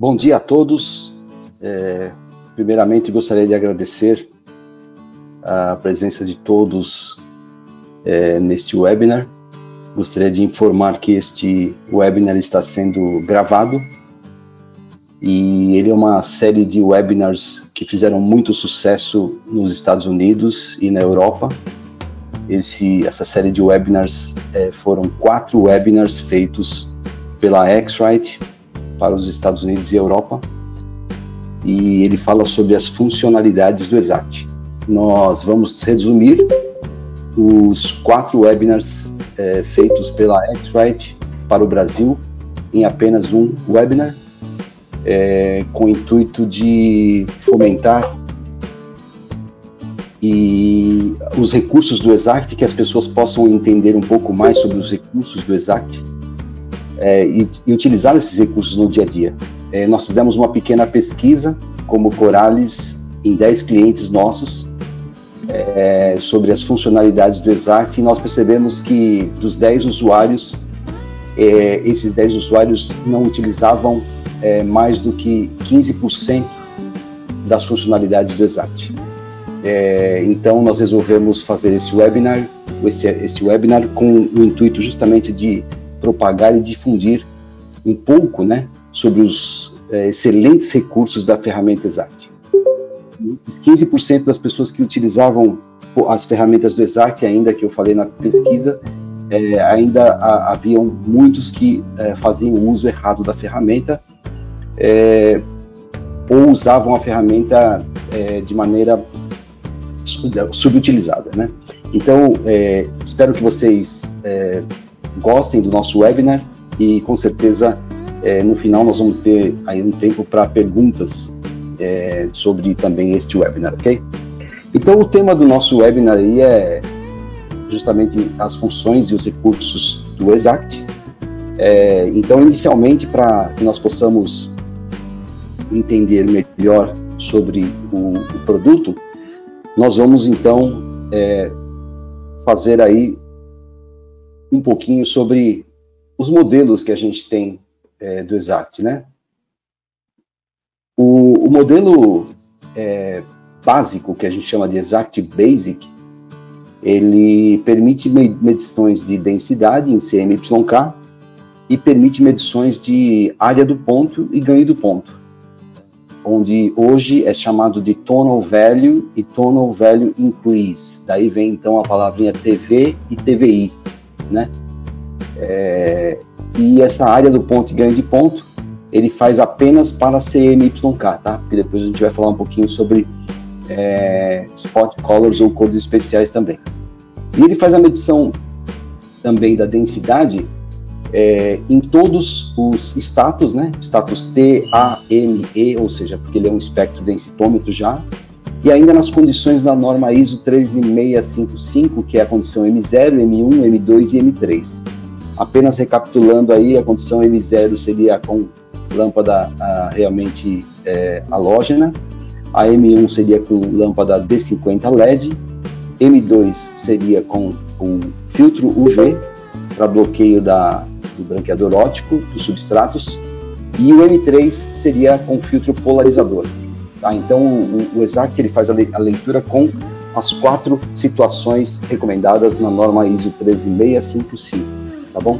Bom dia a todos. Primeiramente, gostaria de agradecer a presença de todos neste webinar. Gostaria de informar que este webinar está sendo gravado e ele é uma série de webinars que fizeram muito sucesso nos Estados Unidos e na Europa. Essa série de webinars foram 4 webinars feitos pela X-Rite para os Estados Unidos e Europa, e ele fala sobre as funcionalidades do Exact. Nós vamos resumir os 4 webinars feitos pela X-Rite para o Brasil em apenas um webinar, com o intuito de fomentar e os recursos do Exact, que as pessoas possam entender um pouco mais sobre os recursos do Exact e utilizar esses recursos no dia a dia. Nós fizemos uma pequena pesquisa como Corales em 10 clientes nossos sobre as funcionalidades do Exact, e nós percebemos que dos 10 usuários, esses 10 usuários não utilizavam mais do que 15% das funcionalidades do Exact. Então nós resolvemos fazer este webinar com o intuito justamente de propagar e difundir um pouco, sobre os excelentes recursos da ferramenta Exact. Esses 15% das pessoas que utilizavam as ferramentas do Exact, ainda que eu falei na pesquisa, ainda haviam muitos que faziam uso errado da ferramenta, ou usavam a ferramenta de maneira subutilizada, Então, espero que vocês gostem do nosso webinar e, com certeza, no final nós vamos ter aí um tempo para perguntas sobre também este webinar, ok? Então, o tema do nosso webinar aí é justamente as funções e os recursos do Exact. Então, inicialmente, para que nós possamos entender melhor sobre o produto, nós vamos, então, fazer aí um pouquinho sobre os modelos que a gente tem do Exact, O modelo básico, que a gente chama de Exact Basic, ele permite medições de densidade em CMYK e permite medições de área do ponto e ganho do ponto, onde hoje é chamado de Tonal Value e Tonal Value Increase. Daí vem então a palavrinha TV e TVI, E essa área do ponto e ganho de ponto, ele faz apenas para CMYK, tá? Porque depois a gente vai falar um pouquinho sobre spot colors ou cores especiais também. E ele faz a medição também da densidade em todos os status, Status T, A, M, E, ou seja, porque ele é um espectro densitômetro já, e ainda nas condições da norma ISO 13655, que é a condição M0, M1, M2 e M3. Apenas recapitulando aí, a condição M0 seria com lâmpada realmente halógena, a M1 seria com lâmpada D50 LED, M2 seria com o filtro UV para bloqueio do branqueador óptico dos substratos, e o M3 seria com filtro polarizador. Tá? Então o Exact ele faz a leitura com as 4 situações recomendadas na norma ISO 13655, tá bom?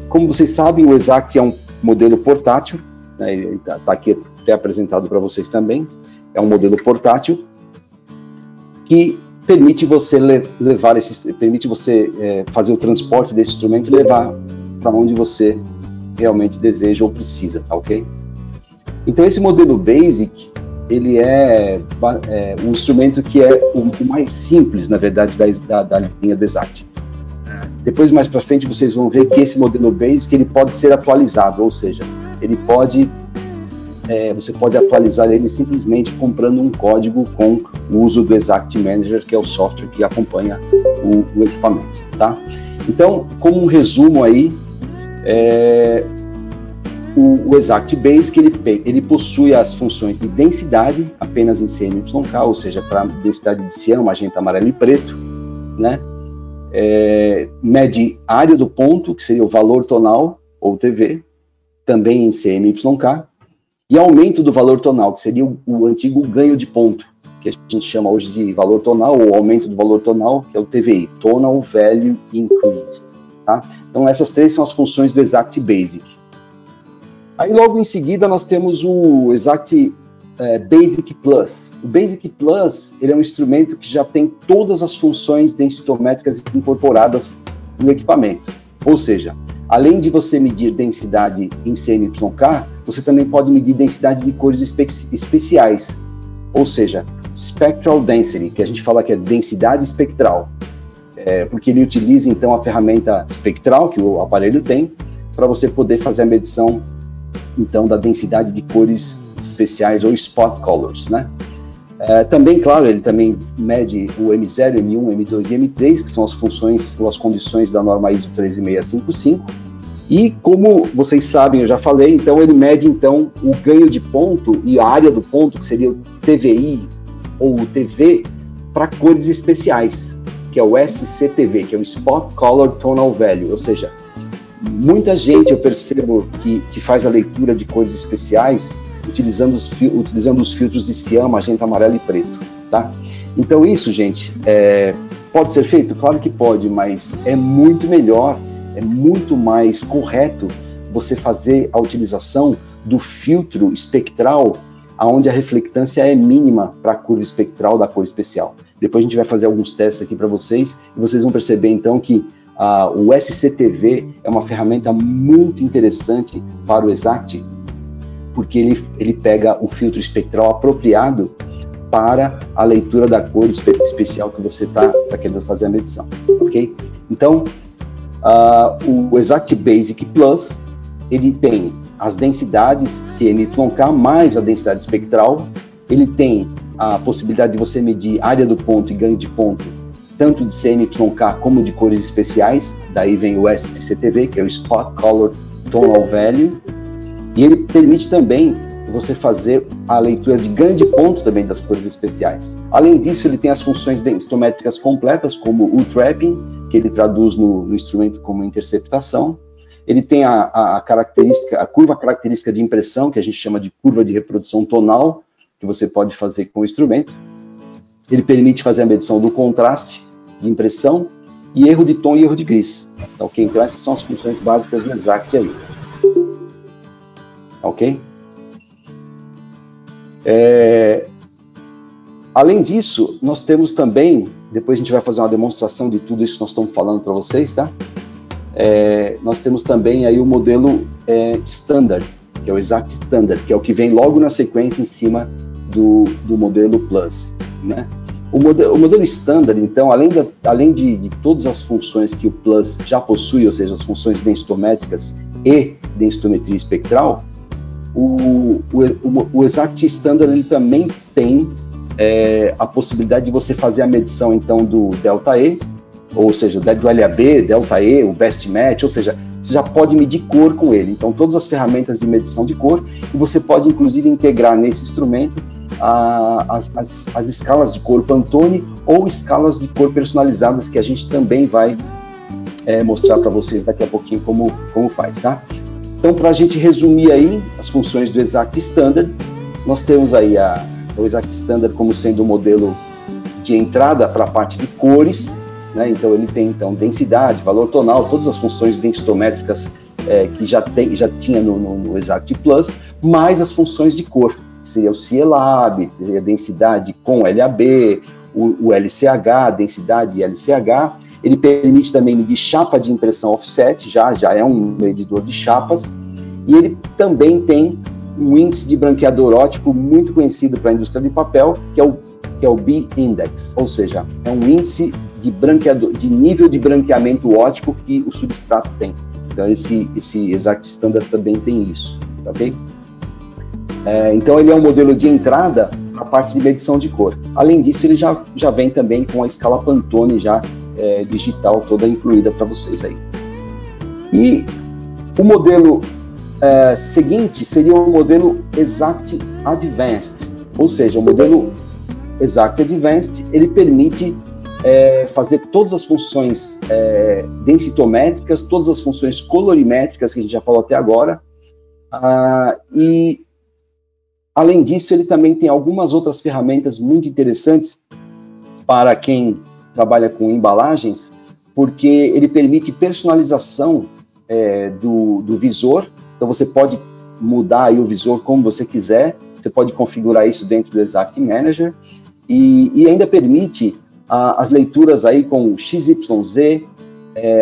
Como vocês sabem, o Exact é um modelo portátil, ele está aqui até apresentado para vocês também. É um modelo portátil que permite você fazer o transporte desse instrumento e levar para onde você realmente deseja ou precisa, tá ok? Então esse modelo Basic, ele é um instrumento que é o mais simples, na verdade, da linha do Exact. Depois, mais para frente, vocês vão ver que esse modelo Basic ele pode ser atualizado, ou seja, você pode atualizar ele simplesmente comprando um código com o uso do Exact Manager, que é o software que acompanha o equipamento, tá? Então, como um resumo aí, o Exact Basic ele possui as funções de densidade apenas em CMYK, ou seja, para densidade de ciano, magenta, amarelo e preto, mede área do ponto, que seria o valor tonal, ou TV, também em CMYK, e aumento do valor tonal, que seria o antigo ganho de ponto, que a gente chama hoje de valor tonal, ou aumento do valor tonal, que é o TVI, Tonal Value Increase. Tá? Então essas três são as funções do Exact Basic. Aí logo em seguida nós temos o Exact Basic Plus. O Basic Plus, ele é um instrumento que já tem todas as funções densitométricas incorporadas no equipamento. Ou seja, além de você medir densidade em CMYK, você também pode medir densidade de cores especiais. Ou seja, Spectral Density, que a gente fala que é densidade espectral. Porque ele utiliza então a ferramenta espectral que o aparelho tem para você poder fazer a medição então da densidade de cores especiais ou spot colors, né? Também, claro, ele também mede o M0, M1, M2 e M3, que são as funções ou as condições da norma ISO 13655. E como vocês sabem, eu já falei, então ele mede então o ganho de ponto e a área do ponto, que seria o TVI ou o TV, para cores especiais, que é o SCTV, que é o Spot Color Tonal Value, ou seja, muita gente eu percebo que faz a leitura de cores especiais utilizando os filtros de cian, magenta, amarelo e preto, tá? Então isso, gente, pode ser feito? Claro que pode, mas é muito melhor, é muito mais correto você fazer a utilização do filtro espectral, onde a reflectância é mínima para a curva espectral da cor especial. Depois a gente vai fazer alguns testes aqui para vocês, e vocês vão perceber então que o SCTV é uma ferramenta muito interessante para o Exact, porque ele pega o filtro espectral apropriado para a leitura da cor especial que você está querendo fazer a medição, ok? Então, o Exact Basic Plus, ele tem as densidades CMYK mais a densidade espectral, ele tem a possibilidade de você medir área do ponto e ganho de ponto, tanto de CMYK como de cores especiais, daí vem o SCTV, que é o Spot Color Tonal Value, e ele permite também você fazer a leitura de ganho de ponto também das cores especiais. Além disso, ele tem as funções densitométricas completas, como o trapping, que ele traduz no instrumento como interceptação. Ele tem a curva característica de impressão, que a gente chama de curva de reprodução tonal, que você pode fazer com o instrumento. Ele permite fazer a medição do contraste de impressão e erro de tom e erro de gris. Tá, ok? Então essas são as funções básicas do Exact aí. Tá, ok? Além disso, nós temos também, depois a gente vai fazer uma demonstração de tudo isso que nós estamos falando para vocês, tá? Nós temos também aí o modelo Standard, que é o Exact Standard, que é o que vem logo na sequência em cima do modelo Plus, né? O modelo Standard, então, além de todas as funções que o Plus já possui, ou seja, as funções densitométricas e densitometria espectral, o Exact Standard ele também tem a possibilidade de você fazer a medição então do delta E, ou seja, do LAB, delta E, o best match, ou seja, você já pode medir cor com ele. Então todas as ferramentas de medição de cor, e você pode inclusive integrar nesse instrumento as escalas de cor Pantone ou escalas de cor personalizadas, que a gente também vai mostrar para vocês daqui a pouquinho como faz, tá? Então, para a gente resumir aí as funções do Exact Standard, nós temos aí o Exact Standard como sendo o modelo de entrada para a parte de cores, né? Então ele tem então densidade, valor tonal, todas as funções densitométricas que já tinha no Exact Plus, mais as funções de cor, que seria o CIELAB, seria a densidade com LAB, o LCH, densidade e LCH. Ele permite também medir chapa de impressão offset, já é um medidor de chapas, e ele também tem um índice de branqueador óptico muito conhecido para a indústria de papel, que é o B-Index, ou seja, é um índice de nível de branqueamento óptico que o substrato tem. Então esse Exact Standard também tem isso, ok? Então ele é um modelo de entrada para a parte de medição de cor. Além disso, ele já vem também com a escala Pantone já digital toda incluída para vocês aí. E o modelo seguinte seria o modelo Exact Advanced, ou seja, o modelo Exact Advanced, ele permite fazer todas as funções densitométricas, todas as funções colorimétricas que a gente já falou até agora, e Além disso, ele também tem algumas outras ferramentas muito interessantes para quem trabalha com embalagens, porque ele permite personalização do visor. Então você pode mudar aí o visor como você quiser, você pode configurar isso dentro do Exact Manager, e ainda permite as leituras aí com XYZ,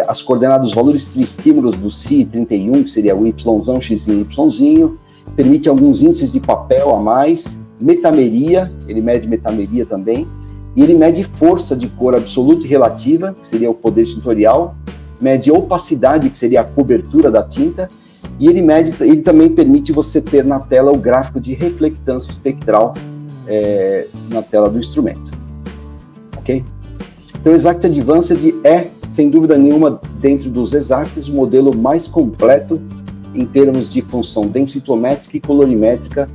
as coordenadas, os valores tristímulos do Si31, que seria o Yzão, Xzinho, Yzinho, permite alguns índices de papel a mais, metameria, ele mede metameria também, e ele mede força de cor absoluta e relativa, que seria o poder tintorial, mede opacidade, que seria a cobertura da tinta, e ele também permite você ter na tela o gráfico de reflectância espectral na tela do instrumento. Ok? Então o Exact Advanced é, sem dúvida nenhuma, dentro dos Exacts, o modelo mais completo em termos de função densitométrica e colorimétrica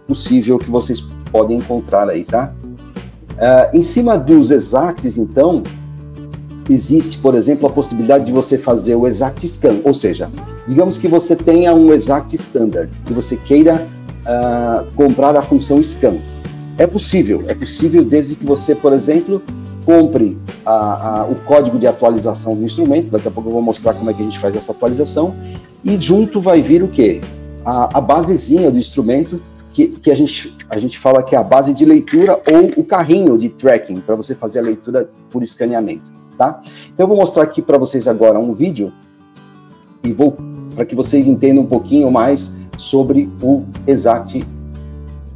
possível que vocês podem encontrar aí, tá? Em cima dos Exacts, então, existe, por exemplo, a possibilidade de você fazer o Exact Scan, ou seja, digamos que você tenha um Exact Standard e você queira comprar a função Scan. É possível desde que você, por exemplo, compre o código de atualização do instrumento. Daqui a pouco eu vou mostrar como é que a gente faz essa atualização, e junto vai vir o quê? A basezinha do instrumento, que a gente fala que é a base de leitura ou o carrinho de tracking, para você fazer a leitura por escaneamento, tá? Então eu vou mostrar aqui para vocês agora um vídeo, e para que vocês entendam um pouquinho mais sobre o Exact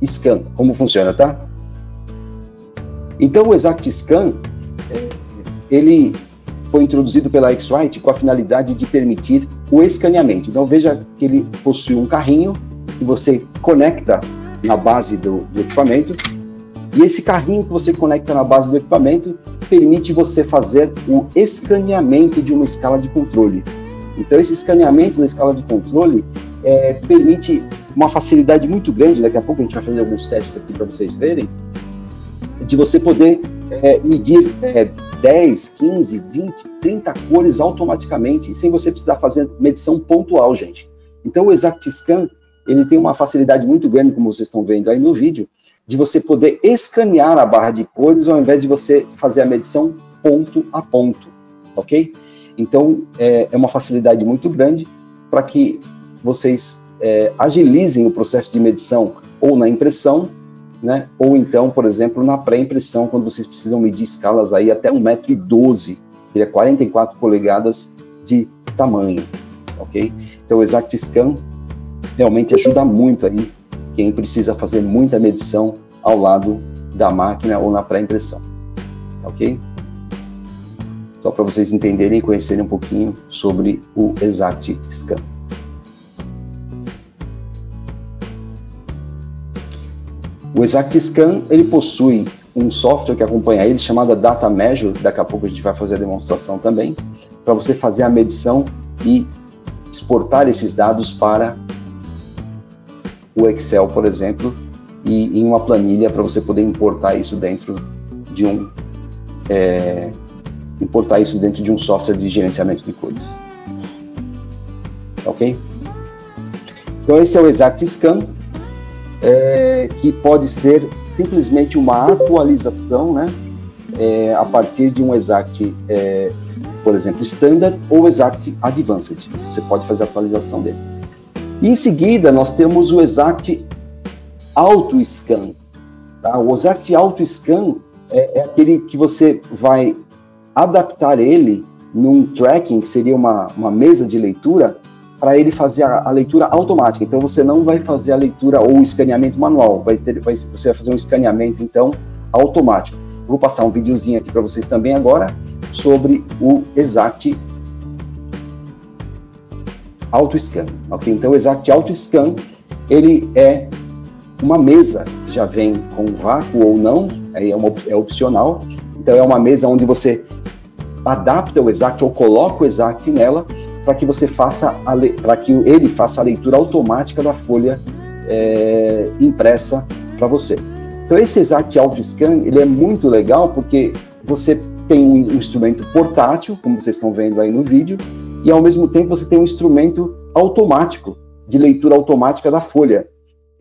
Scan, como funciona, tá? Então o Exact Scan, ele foi introduzido pela X-Rite com a finalidade de permitir o escaneamento. Então veja que ele possui um carrinho que você conecta na base do equipamento, e esse carrinho que você conecta na base do equipamento permite você fazer o escaneamento de uma escala de controle. Então esse escaneamento da escala de controle permite uma facilidade muito grande. Daqui a pouco a gente vai fazer alguns testes aqui para vocês verem, de você poder medir 10, 15, 20, 30 cores automaticamente, sem você precisar fazer medição pontual, gente. Então o Exact Scan, ele tem uma facilidade muito grande, como vocês estão vendo aí no vídeo, de você poder escanear a barra de cores ao invés de você fazer a medição ponto a ponto, ok? Então é uma facilidade muito grande para que vocês agilizem o processo de medição ou na impressão, né? Ou então, por exemplo, na pré-impressão, quando vocês precisam medir escalas aí até 1,12 m, que é 44 polegadas de tamanho, ok? Então o Exact Scan realmente ajuda muito aí quem precisa fazer muita medição ao lado da máquina ou na pré-impressão, ok? Só para vocês entenderem e conhecerem um pouquinho sobre o Exact Scan. O Exact Scan, ele possui um software que acompanha ele, chamado Data Measure. Daqui a pouco a gente vai fazer a demonstração também, para você fazer a medição e exportar esses dados para o Excel, por exemplo, e em uma planilha para você poder importar isso dentro de um software de gerenciamento de cores. Ok? Então esse é o Exact Scan, que pode ser simplesmente uma atualização, né, a partir de um Exact, por exemplo, Standard ou Exact Advanced. Você pode fazer a atualização dele. E em seguida, nós temos o Exact Auto Scan. Tá? O Exact Auto Scan é aquele que você vai adaptar ele num tracking, que seria uma mesa de leitura, para ele fazer a leitura automática. Então você não vai fazer a leitura ou o escaneamento manual, você vai fazer um escaneamento então automático. Vou passar um videozinho aqui para vocês também agora sobre o Exact Auto Scan, ok? Então o Exact Auto Scan, ele é uma mesa que já vem com vácuo ou não, é opcional. Então é uma mesa onde você adapta o Exact ou coloca o Exact nela, para que você para que ele faça a leitura automática da folha impressa para você. Então esse Exact Auto Scan, ele é muito legal porque você tem um instrumento portátil, como vocês estão vendo aí no vídeo, e ao mesmo tempo você tem um instrumento automático, de leitura automática da folha.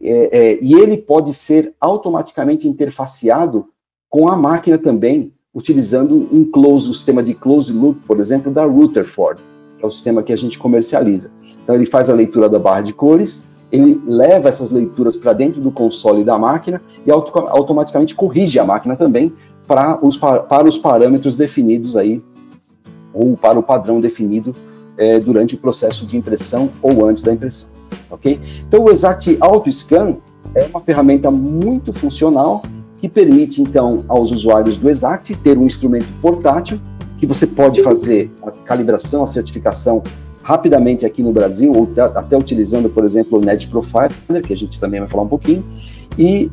e ele pode ser automaticamente interfaceado com a máquina também, utilizando o sistema de closed loop, por exemplo, da Rutherford, que é o sistema que a gente comercializa. Então ele faz a leitura da barra de cores, ele leva essas leituras para dentro do console da máquina e automaticamente corrige a máquina também para os parâmetros definidos aí, ou para o padrão definido durante o processo de impressão ou antes da impressão, ok? Então o Exact Auto Scan é uma ferramenta muito funcional que permite então aos usuários do Exact ter um instrumento portátil que você pode fazer a calibração, a certificação rapidamente aqui no Brasil, ou até utilizando, por exemplo, o Net Profiler, que a gente também vai falar um pouquinho, e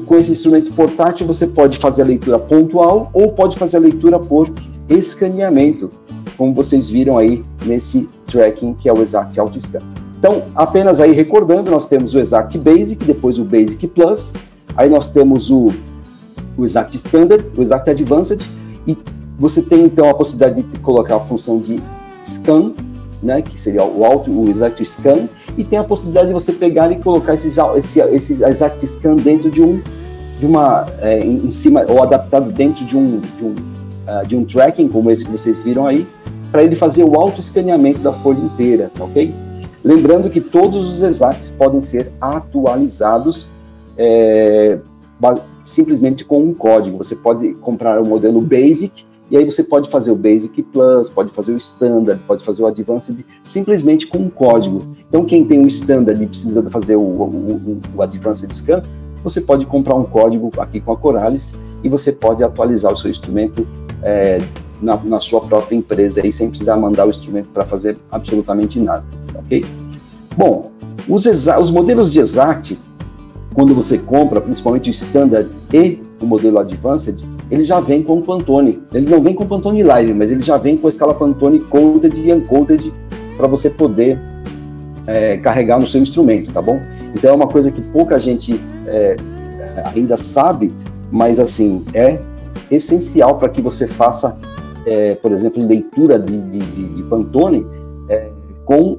com esse instrumento portátil você pode fazer a leitura pontual ou pode fazer a leitura por escaneamento, como vocês viram aí nesse tracking que é o Exact Auto Scan. Então, apenas aí recordando, nós temos o Exact Basic, depois o Basic Plus, aí nós temos o Exact Standard, o Exact Advanced, e você tem então a possibilidade de colocar a função de Scan, né, que seria o Exact Scan, e tem a possibilidade de você pegar e colocar esse Exact Scan dentro em cima, ou adaptado dentro de um tracking, como esse que vocês viram aí, para ele fazer o auto-escaneamento da folha inteira, ok? Lembrando que todos os Exacts podem ser atualizados simplesmente com um código. Você pode comprar o modelo Basic, e aí você pode fazer o Basic Plus, pode fazer o Standard, pode fazer o Advanced, simplesmente com um código. Então, quem tem o Standard e precisa fazer o Advanced Scan, você pode comprar um código aqui com a Coralis e você pode atualizar o seu instrumento na sua própria empresa, aí, sem precisar mandar o instrumento para fazer absolutamente nada, ok? Bom, os modelos de Exact, quando você compra, principalmente o Standard e o modelo Advanced, ele já vem com o Pantone. Ele não vem com o Pantone Live, mas ele já vem com a escala Pantone Coded e Uncoded para você poder carregar no seu instrumento, tá bom? Então é uma coisa que pouca gente ainda sabe, mas assim, é essencial para que você faça, por exemplo, leitura de Pantone com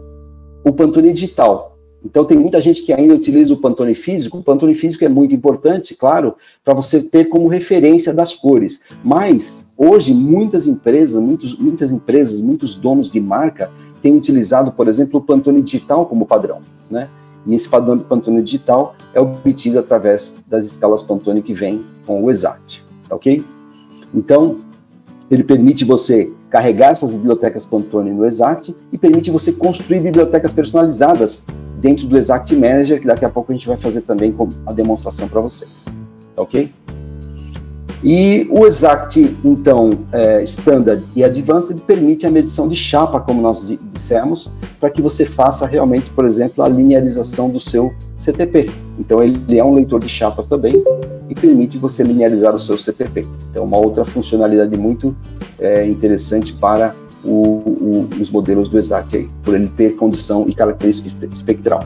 o Pantone digital. Então, tem muita gente que ainda utiliza o Pantone físico. O Pantone físico é muito importante, claro, para você ter como referência das cores. Mas, hoje, muitas empresas, muitos donos de marca têm utilizado, por exemplo, o Pantone digital como padrão, né? E esse padrão do Pantone digital é obtido através das escalas Pantone que vem com o Exact, ok? Então, ele permite você carregar essas bibliotecas Pantone no Exact e permite você construir bibliotecas personalizadas dentro do Exact Manager, que daqui a pouco a gente vai fazer também com a demonstração para vocês, ok? E o Exact, então, Standard e Advanced permite a medição de chapa, como nós dissemos, para que você faça realmente, por exemplo, a linearização do seu CTP. Então, ele é um leitor de chapas também e permite você linearizar o seu CTP. Então, uma outra funcionalidade muito interessante para os modelos do Exact, aí, por ele ter condição e característica espectral.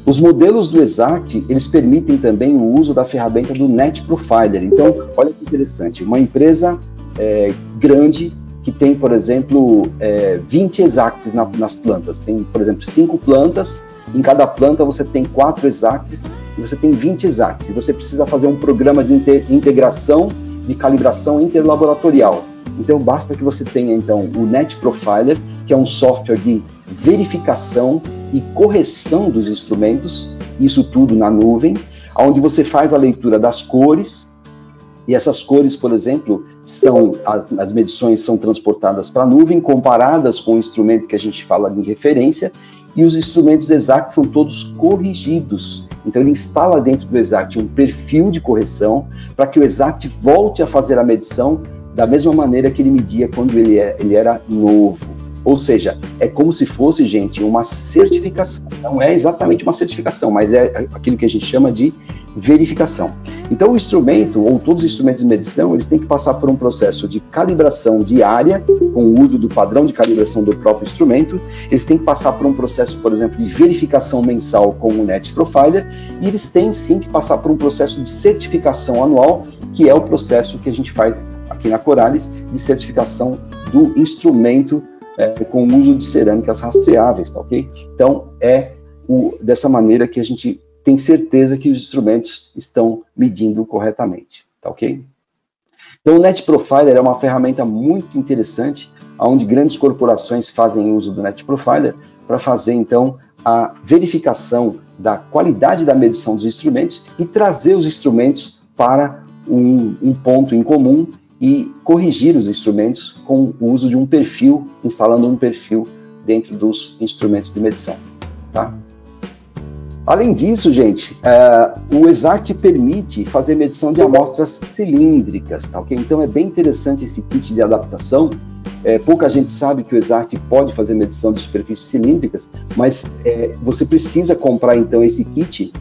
Os modelos do Exact, eles permitem também o uso da ferramenta do Net Profiler. Então, olha que interessante, uma empresa grande que tem, por exemplo, 20 Exacts nas plantas. Tem, por exemplo, 5 plantas, em cada planta você tem 4 Exacts e você tem 20 Exacts. E você precisa fazer um programa de integração, de calibração interlaboratorial. Então, basta que você tenha, então, o Net Profiler, que é um software de verificação e correção dos instrumentos, isso tudo na nuvem, onde você faz a leitura das cores, e essas cores, por exemplo, as medições são transportadas para a nuvem, comparadas com o instrumento que a gente fala de referência, e os instrumentos Exact são todos corrigidos. Então ele instala dentro do Exact um perfil de correção, para que o Exact volte a fazer a medição da mesma maneira que ele media quando ele era novo. Ou seja, é como se fosse, gente, uma certificação. Não é exatamente uma certificação, mas é aquilo que a gente chama de verificação. Então, o instrumento, ou todos os instrumentos de medição, eles têm que passar por um processo de calibração diária, com o uso do padrão de calibração do próprio instrumento. Eles têm que passar por um processo, por exemplo, de verificação mensal com o Net Profiler, e eles têm, sim, que passar por um processo de certificação anual, que é o processo que a gente faz aqui na Coralis, de certificação do instrumento com o uso de cerâmicas rastreáveis, tá ok? Então, é dessa maneira que a gente tem certeza que os instrumentos estão medindo corretamente, tá ok? Então o Net Profiler é uma ferramenta muito interessante, onde grandes corporações fazem uso do Net Profiler para fazer então a verificação da qualidade da medição dos instrumentos e trazer os instrumentos para um ponto em comum e corrigir os instrumentos com o uso de um perfil, instalando um perfil dentro dos instrumentos de medição, tá? Além disso, gente, o Exact permite fazer medição de amostras cilíndricas, tá, ok? Então é bem interessante esse kit de adaptação. Pouca gente sabe que o Exact pode fazer medição de superfícies cilíndricas, mas você precisa comprar então esse kit,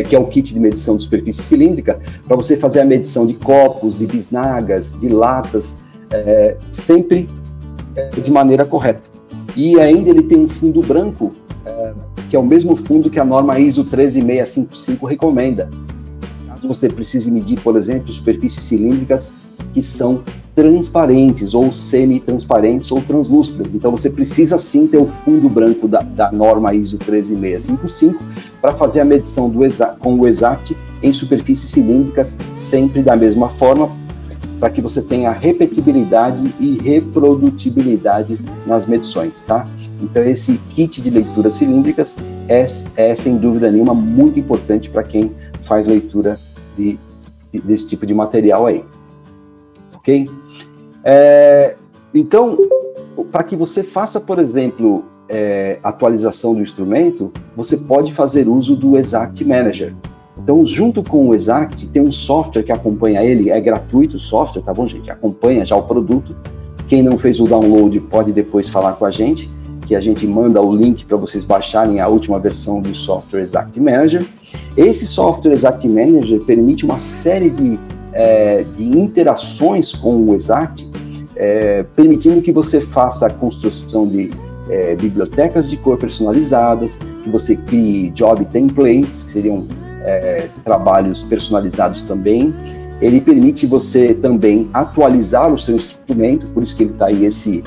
que é o kit de medição de superfície cilíndrica, para você fazer a medição de copos, de bisnagas, de latas, sempre de maneira correta. E ainda ele tem um fundo branco, que é o mesmo fundo que a norma ISO 13655 recomenda. Caso você precise medir, por exemplo, superfícies cilíndricas que são transparentes, ou semi-transparentes, ou translúcidas. Então você precisa sim ter o fundo branco da norma ISO 13655 para fazer a medição com o Exact em superfícies cilíndricas, sempre da mesma forma, para que você tenha repetibilidade e reprodutibilidade nas medições, tá? Então esse kit de leituras cilíndricas é sem dúvida nenhuma muito importante para quem faz leitura desse tipo de material aí, ok? Então, para que você faça, por exemplo, atualização do instrumento, você pode fazer uso do Exact Manager. Então, junto com o Exact, tem um software que acompanha ele, é gratuito o software, tá bom, gente? Acompanha já o produto. Quem não fez o download pode depois falar com a gente, que a gente manda o link para vocês baixarem a última versão do software Exact Manager. Esse software Exact Manager permite uma série de interações com o Exact, permitindo que você faça a construção de bibliotecas de cor personalizadas, que você crie job templates, que seriam trabalhos personalizados também. Ele permite você também atualizar o seu instrumento, por isso que ele está aí esse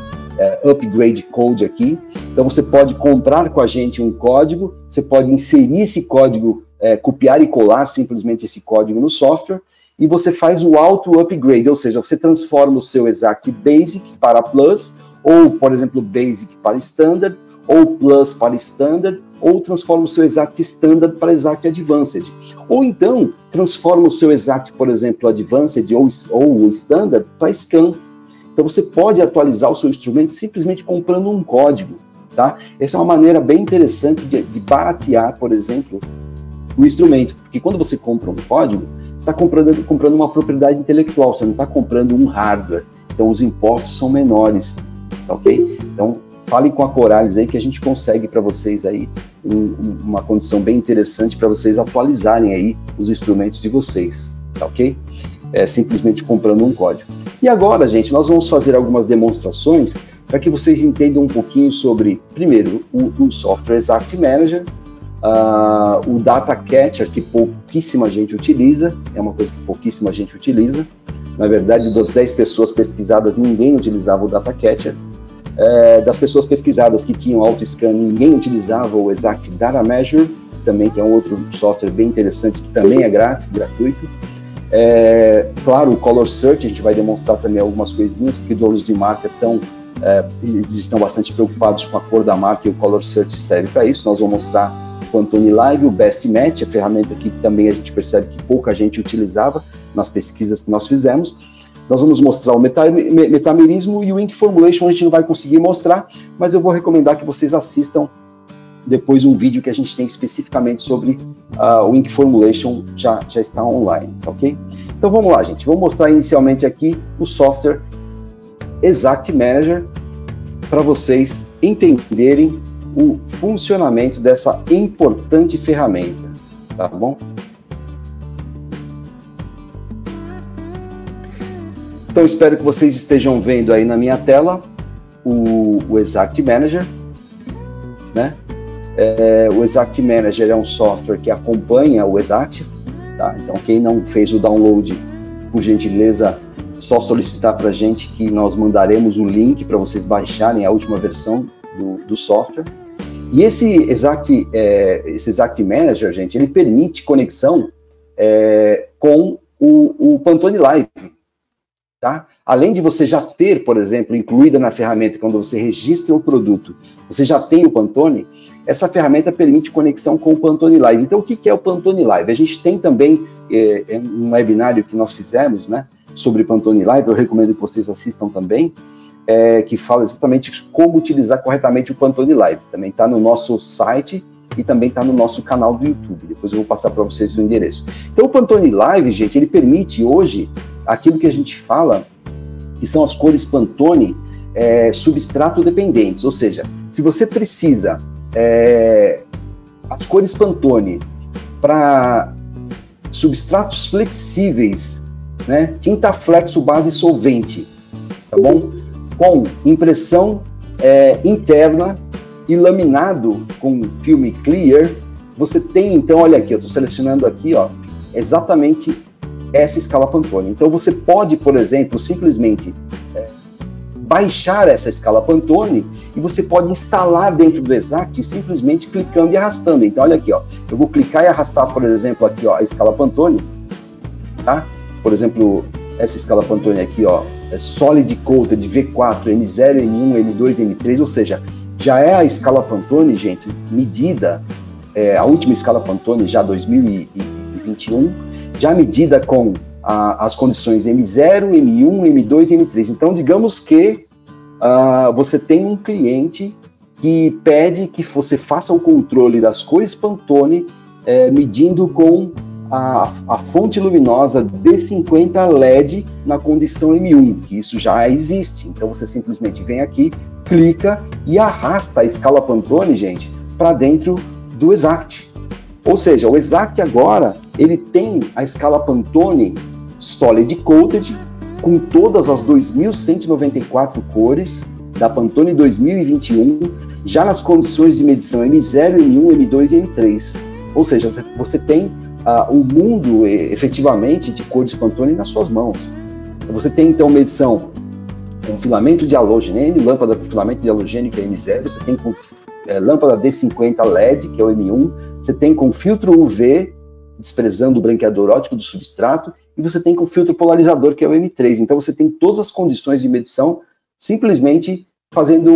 upgrade code aqui. Então você pode comprar com a gente um código, você pode inserir esse código, copiar e colar simplesmente esse código no software, e você faz o auto-upgrade, ou seja, você transforma o seu Exact Basic para Plus, ou, por exemplo, Basic para Standard, ou Plus para Standard, ou transforma o seu Exact Standard para Exact Advanced. Ou então, transforma o seu Exact, por exemplo, Advanced ou o Standard para Scan. Então, você pode atualizar o seu instrumento simplesmente comprando um código, tá? Essa é uma maneira bem interessante de baratear, por exemplo, o instrumento. Porque quando você compra um código, você está comprando uma propriedade intelectual, você não está comprando um hardware. Então, os impostos são menores, tá ok? Então, falem com a Corales aí que a gente consegue para vocês aí uma condição bem interessante para vocês atualizarem aí os instrumentos de vocês, tá ok? Simplesmente comprando um código. E agora, gente, nós vamos fazer algumas demonstrações para que vocês entendam um pouquinho sobre, primeiro, o software Exact Manager, o Data Catcher, que pouquíssima gente utiliza, é uma coisa que pouquíssima gente utiliza. Na verdade, das 10 pessoas pesquisadas, ninguém utilizava o Data Catcher. Das pessoas pesquisadas que tinham AutoScan, ninguém utilizava o Exact Data Measure, também, que é um outro software bem interessante, que também é grátis, gratuito. Claro, o Color Search, a gente vai demonstrar também algumas coisinhas, porque donos de marca eles estão bastante preocupados com a cor da marca, e o Color Search serve para isso. Nós vamos mostrar o Pantone Live, o Best Match, a ferramenta que também a gente percebe que pouca gente utilizava nas pesquisas que nós fizemos. Nós vamos mostrar o metamerismo e o Ink Formulation a gente não vai conseguir mostrar, mas eu vou recomendar que vocês assistam depois um vídeo que a gente tem especificamente sobre o Ink Formulation, já está online, ok? Então vamos lá, gente. Vou mostrar inicialmente aqui o software Exact Manager para vocês entenderem o funcionamento dessa importante ferramenta, tá bom? Então, espero que vocês estejam vendo aí na minha tela o Exact Manager, né? O Exact Manager é um software que acompanha o Exact, tá? Então, quem não fez o download, por gentileza, só solicitar para a gente que nós mandaremos o link para vocês baixarem a última versão do software. E esse Exact Manager, gente, ele permite conexão com o Pantone Live. Tá? Além de você já ter, por exemplo, incluída na ferramenta, quando você registra o produto, você já tem o Pantone, essa ferramenta permite conexão com o Pantone Live. Então, o que é o Pantone Live? A gente tem também um webinário que nós fizemos, né, sobre Pantone Live, eu recomendo que vocês assistam também, que fala exatamente como utilizar corretamente o Pantone Live. Também está no nosso site e também está no nosso canal do YouTube. Depois eu vou passar para vocês o endereço. Então, o Pantone Live, gente, ele permite hoje aquilo que a gente fala, que são as cores Pantone substrato dependentes. Ou seja, se você precisa as cores Pantone para substratos flexíveis, né, tinta flexo base solvente, tá bom? Com impressão interna e laminado com filme clear, você tem, então, olha aqui, eu estou selecionando aqui, ó, exatamente essa escala Pantone. Então você pode, por exemplo, simplesmente baixar essa escala Pantone e você pode instalar dentro do Exact simplesmente clicando e arrastando. Então olha aqui, ó, eu vou clicar e arrastar, por exemplo, aqui, ó, a escala Pantone, tá? Por exemplo, essa escala Pantone aqui, ó, Solid Coated V4, M0, M1, M2, M3, ou seja, já é a escala Pantone, gente, medida, a última escala Pantone já 2021, já medida com as condições M0, M1, M2 e M3. Então, digamos que você tem um cliente que pede que você faça o controle das cores Pantone medindo com a fonte luminosa D50 LED na condição M1, que isso já existe. Então, você simplesmente vem aqui, clica e arrasta a escala Pantone, gente, para dentro do Exact. Ou seja, o Exact agora, ele tem a escala Pantone Solid Coated, com todas as 2.194 cores da Pantone 2021, já nas condições de medição M0, M1, M2 e M3. Ou seja, você tem o mundo, efetivamente, de cores Pantone nas suas mãos. Você tem, então, medição com filamento de halogênio, lâmpada com filamento de halogênio, que é M0, você tem com lâmpada D50 LED, que é o M1, você tem com filtro UV, desprezando o branqueador óptico do substrato, e você tem com filtro polarizador, que é o M3. Então você tem todas as condições de medição, simplesmente fazendo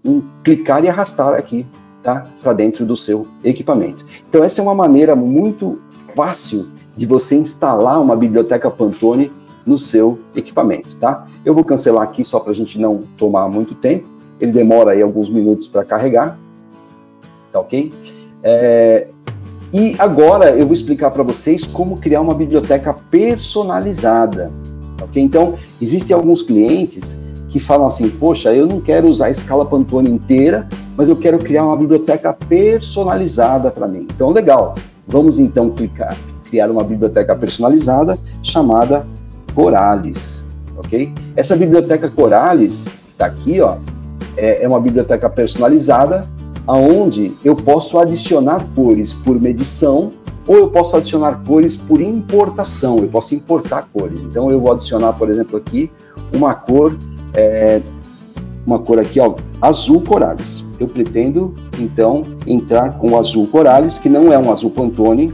um clicar e arrastar aqui, tá, para dentro do seu equipamento. Então essa é uma maneira muito fácil de você instalar uma biblioteca Pantone no seu equipamento, tá? Eu vou cancelar aqui só para a gente não tomar muito tempo, ele demora aí alguns minutos para carregar, tá ok? E agora eu vou explicar para vocês como criar uma biblioteca personalizada, ok? Então, existem alguns clientes que falam assim, poxa, eu não quero usar a escala Pantone inteira, mas eu quero criar uma biblioteca personalizada para mim. Então, legal, vamos então criar uma biblioteca personalizada chamada Corales, ok? Essa biblioteca Corales, que está aqui, ó, é uma biblioteca personalizada, onde eu posso adicionar cores por medição, ou eu posso adicionar cores por importação, eu posso importar cores. Então eu vou adicionar, por exemplo, aqui uma cor aqui, ó, azul Corales. Eu pretendo, então, entrar com o azul Corales, que não é um azul Pantone,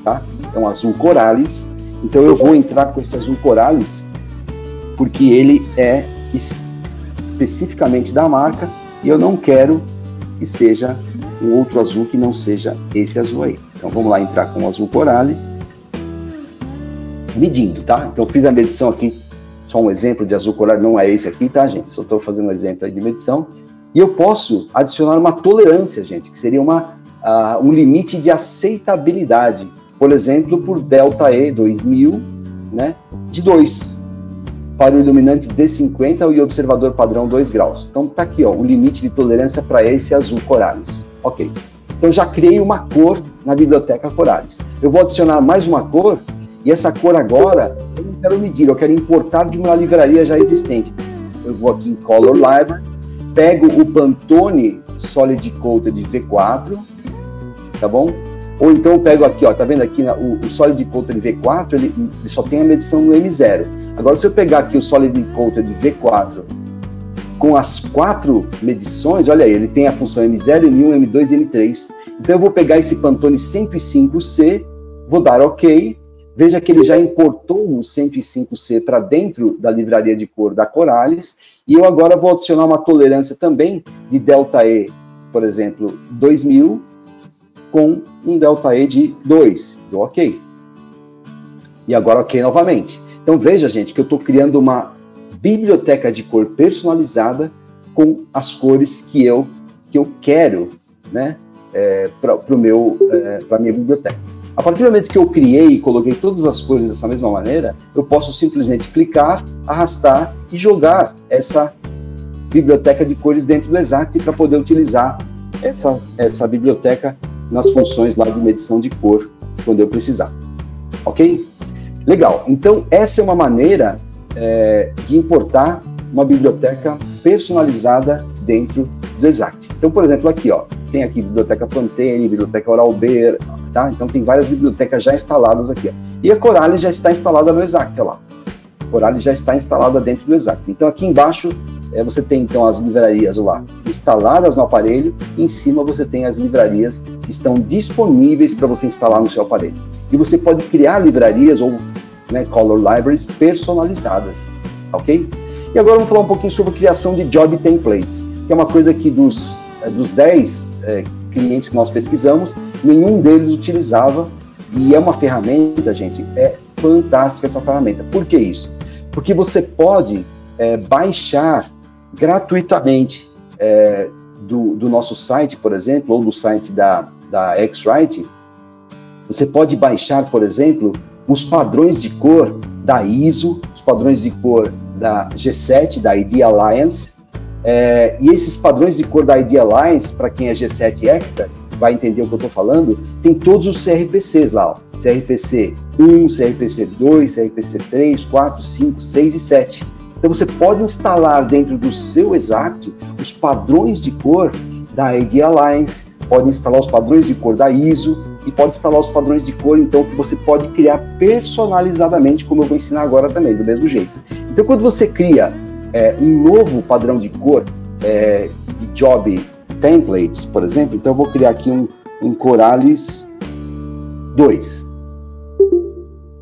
tá? É um azul Corales. Então eu vou entrar com esse azul Corales, porque ele é especificamente da marca, e eu não quero que seja um outro azul que não seja esse azul aí. Então vamos lá entrar com o azul Corales, medindo, tá? Então eu fiz a medição aqui, só um exemplo de azul Corales, não é esse aqui, tá, gente? Só estou fazendo um exemplo aí de medição. E eu posso adicionar uma tolerância, gente, que seria um limite de aceitabilidade. Por exemplo, por delta E 2000, né, de 2. Para o iluminante D50 e o observador padrão 2 graus. Então tá aqui, ó, o limite de tolerância para esse azul Corales. Ok. Então já criei uma cor na biblioteca Corales. Eu vou adicionar mais uma cor, e essa cor agora eu não quero medir, eu quero importar de uma livraria já existente. Eu vou aqui em Color Library, pego o Pantone Solid Coated V4, tá bom? Ou então eu pego aqui, ó, tá vendo aqui o Solid Coated V4, ele só tem a medição no M0. Agora, se eu pegar aqui o Solid Coated V4 com as 4 medições, olha aí, ele tem a função M0, M1, M2 e M3. Então eu vou pegar esse Pantone 105C, vou dar OK. Veja que ele já importou o 105C para dentro da livraria de cor da Corales, e eu agora vou adicionar uma tolerância também de ΔE, por exemplo, 2000, com um ΔE de 2, dou OK. E agora OK novamente. Então veja, gente, que eu estou criando uma biblioteca de cor personalizada com as cores que eu quero, né, para a minha biblioteca. A partir do momento que eu criei e coloquei todas as cores dessa mesma maneira, eu posso simplesmente clicar, arrastar e jogar essa biblioteca de cores dentro do Exact para poder utilizar essa biblioteca nas funções lá de medição de cor quando eu precisar. Ok? Legal. Então, essa é uma maneira de importar uma biblioteca personalizada dentro do Exact. Então, por exemplo, aqui, ó, tem aqui biblioteca Pantene, biblioteca Oral-B, tá? Então tem várias bibliotecas já instaladas aqui, ó. E a Corales já está instalada no Exact, olha lá. A Corales já está instalada dentro do Exact. Então aqui embaixo você tem então as livrarias, olha lá, instaladas no aparelho. E em cima você tem as livrarias que estão disponíveis para você instalar no seu aparelho. E você pode criar livrarias ou, né, color libraries personalizadas, ok? E agora vamos falar um pouquinho sobre a criação de job templates, que é uma coisa que dos 10 clientes que nós pesquisamos, nenhum deles utilizava, e é uma ferramenta, gente, é fantástica essa ferramenta. Por que isso? Porque você pode baixar gratuitamente do nosso site, por exemplo, ou do site da X-Rite, você pode baixar, por exemplo, os padrões de cor da ISO, os padrões de cor da G7, da ID Alliance, e esses padrões de cor da ID Alliance, para quem é G7 Expert, vai entender o que eu estou falando, tem todos os CRPCs lá, ó. CRPC 1, CRPC 2, CRPC 3, 4, 5, 6 e 7. Então você pode instalar dentro do seu Exact os padrões de cor da ID Alliance, pode instalar os padrões de cor da ISO, e pode instalar os padrões de cor, então, que você pode criar personalizadamente, como eu vou ensinar agora também, do mesmo jeito. Então, quando você cria um novo padrão de cor de job templates, por exemplo, então eu vou criar aqui um Corales 2,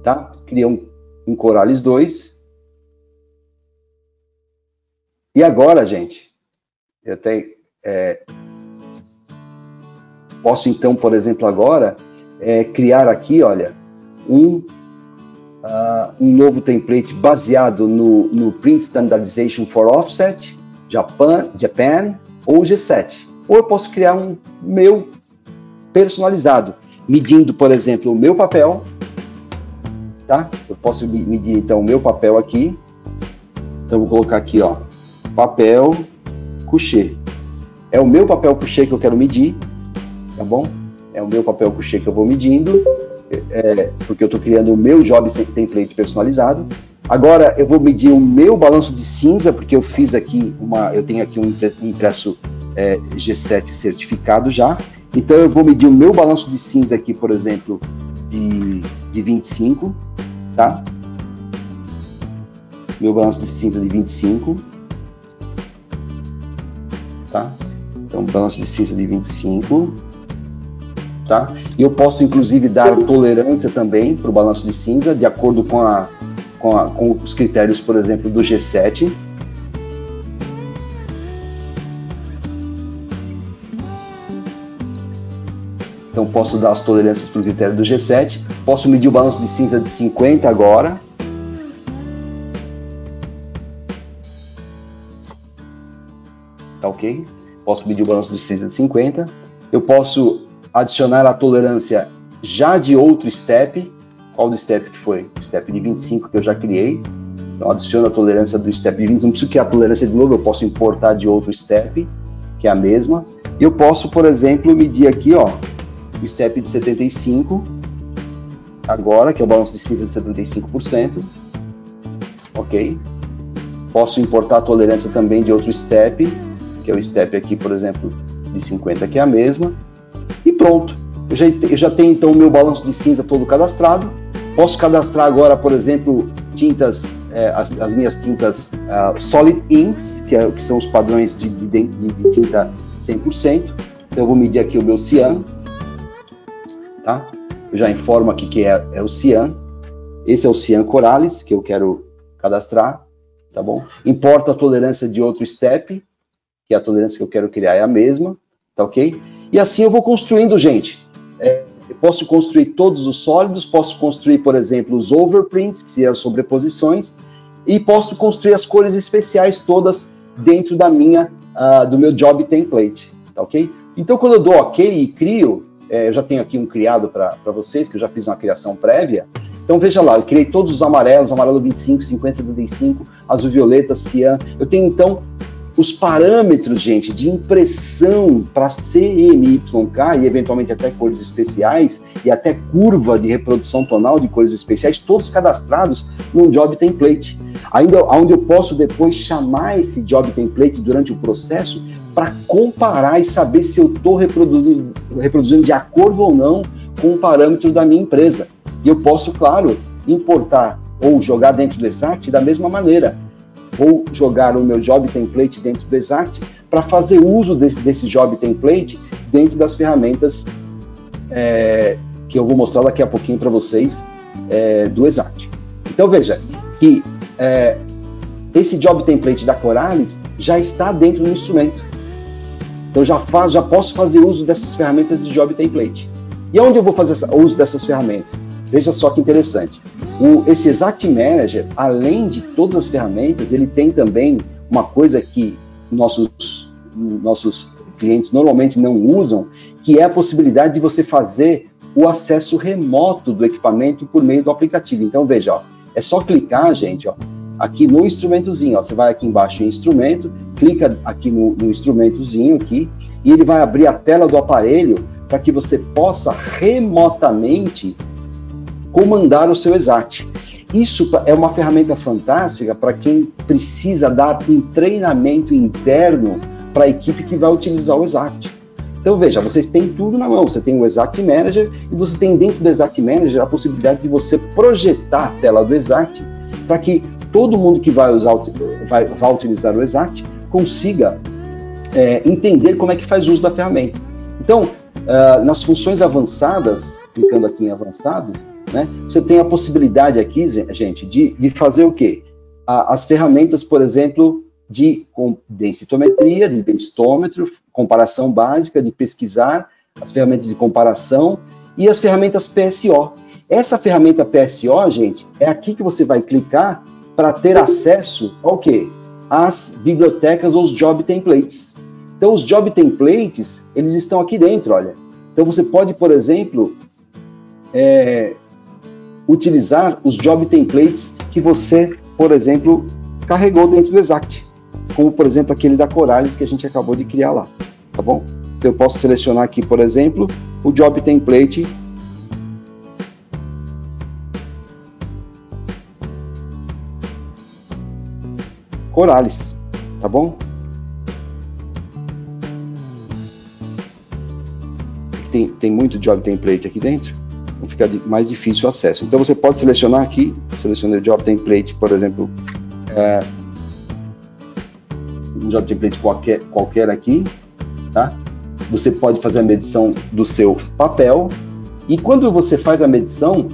tá? Cria um Corales 2. E agora, gente, eu até posso então, por exemplo, agora criar aqui, olha, um novo template baseado no Print Standardization for Offset, Japan ou G7. Ou eu posso criar um meu personalizado, medindo, por exemplo, o meu papel, tá? Eu posso medir, então, o meu papel aqui. Então, eu vou colocar aqui, ó, papel couché. É o meu papel couché que eu quero medir, tá bom? É o meu papel couché que eu vou medindo, porque eu estou criando o meu job template personalizado. Agora eu vou medir o meu balanço de cinza, porque eu fiz aqui eu tenho aqui um impresso G7 certificado já. Então eu vou medir o meu balanço de cinza aqui, por exemplo, de 25, tá? Meu balanço de cinza de 25, tá? Então balanço de cinza de 25, tá? E eu posso inclusive dar tolerância também para o balanço de cinza, de acordo com os critérios, por exemplo, do G7. Então, posso dar as tolerâncias para o critério do G7. Posso medir o balanço de cinza de 50 agora. Tá ok? Posso medir o balanço de cinza de 50. Eu posso adicionar a tolerância já de outro step. Qual do step que foi? O step de 25 que eu já criei. Então, adiciono a tolerância do step de 25. Não preciso criar a tolerância de novo, eu posso importar de outro step, que é a mesma. E eu posso, por exemplo, medir aqui, ó, o step de 75, agora, que é o balanço de cinza de 75%. Ok? Posso importar a tolerância também de outro step, que é o step aqui, por exemplo, de 50, que é a mesma. E pronto. Eu já tenho, então, o meu balanço de cinza todo cadastrado. Posso cadastrar agora, por exemplo, tintas, as minhas tintas Solid Inks, que são os padrões de tinta 100%. Então eu vou medir aqui o meu cian, tá? Eu já informo aqui que é o cian. Esse é o cian Coralis, que eu quero cadastrar, tá bom? Importa a tolerância de outro step, que a tolerância que eu quero criar é a mesma, tá ok? E assim eu vou construindo, gente. Eu posso construir todos os sólidos, posso construir, por exemplo, os overprints, que são as sobreposições, e posso construir as cores especiais todas dentro do meu job template, tá ok? Então, quando eu dou ok e crio, eu já tenho aqui um criado para vocês, que eu já fiz uma criação prévia. Então, veja lá, eu criei todos os amarelos, amarelo 25, 50, 75, azul violeta, cian. Eu tenho, então, os parâmetros, gente, de impressão para CMYK e eventualmente até cores especiais e até curva de reprodução tonal de cores especiais, todos cadastrados num job template. Ainda onde eu posso depois chamar esse job template durante o processo para comparar e saber se eu estou reproduzindo de acordo ou não com o parâmetro da minha empresa. E eu posso, claro, importar ou jogar dentro do Exact da mesma maneira. Vou jogar o meu job template dentro do Exact para fazer uso desse job template dentro das ferramentas que eu vou mostrar daqui a pouquinho para vocês do Exact. Então veja que esse job template da Coralis já está dentro do instrumento. Então já posso fazer uso dessas ferramentas de job template. E onde eu vou fazer uso dessas ferramentas? Veja só que interessante. Esse Exact Manager, além de todas as ferramentas, ele tem também uma coisa que nossos clientes normalmente não usam, que é a possibilidade de você fazer o acesso remoto do equipamento por meio do aplicativo. Então, veja, ó, é só clicar, gente, ó, aqui no instrumentozinho. Ó, você vai aqui embaixo em instrumento, clica aqui no instrumentozinho aqui, e ele vai abrir a tela do aparelho para que você possa remotamente comandar o seu Exact. Isso é uma ferramenta fantástica para quem precisa dar um treinamento interno para a equipe que vai utilizar o Exact. Então veja, vocês têm tudo na mão, você tem o Exact Manager e você tem dentro do Exact Manager a possibilidade de você projetar a tela do Exact para que todo mundo que vai utilizar o Exact consiga entender como é que faz uso da ferramenta. Então, nas funções avançadas, clicando aqui em avançado, né, você tem a possibilidade aqui, gente, de fazer o quê? As ferramentas, por exemplo, de densitometria, de densitômetro, comparação básica, de pesquisar, as ferramentas de comparação e as ferramentas PSO. Essa ferramenta PSO, gente, é aqui que você vai clicar para ter acesso ao quê? Às bibliotecas ou os job templates. Então, os job templates, eles estão aqui dentro, olha. Então, você pode, por exemplo, utilizar os job templates que você, por exemplo, carregou dentro do Exact, como, por exemplo, aquele da Coralis que a gente acabou de criar lá, tá bom? Então, eu posso selecionar aqui, por exemplo, o job template Coralis, tá bom? Tem muito job template aqui dentro, então fica mais difícil o acesso. Então você pode selecionar aqui, selecionei o job template, por exemplo, um job template qualquer aqui, tá? Você pode fazer a medição do seu papel e quando você faz a medição,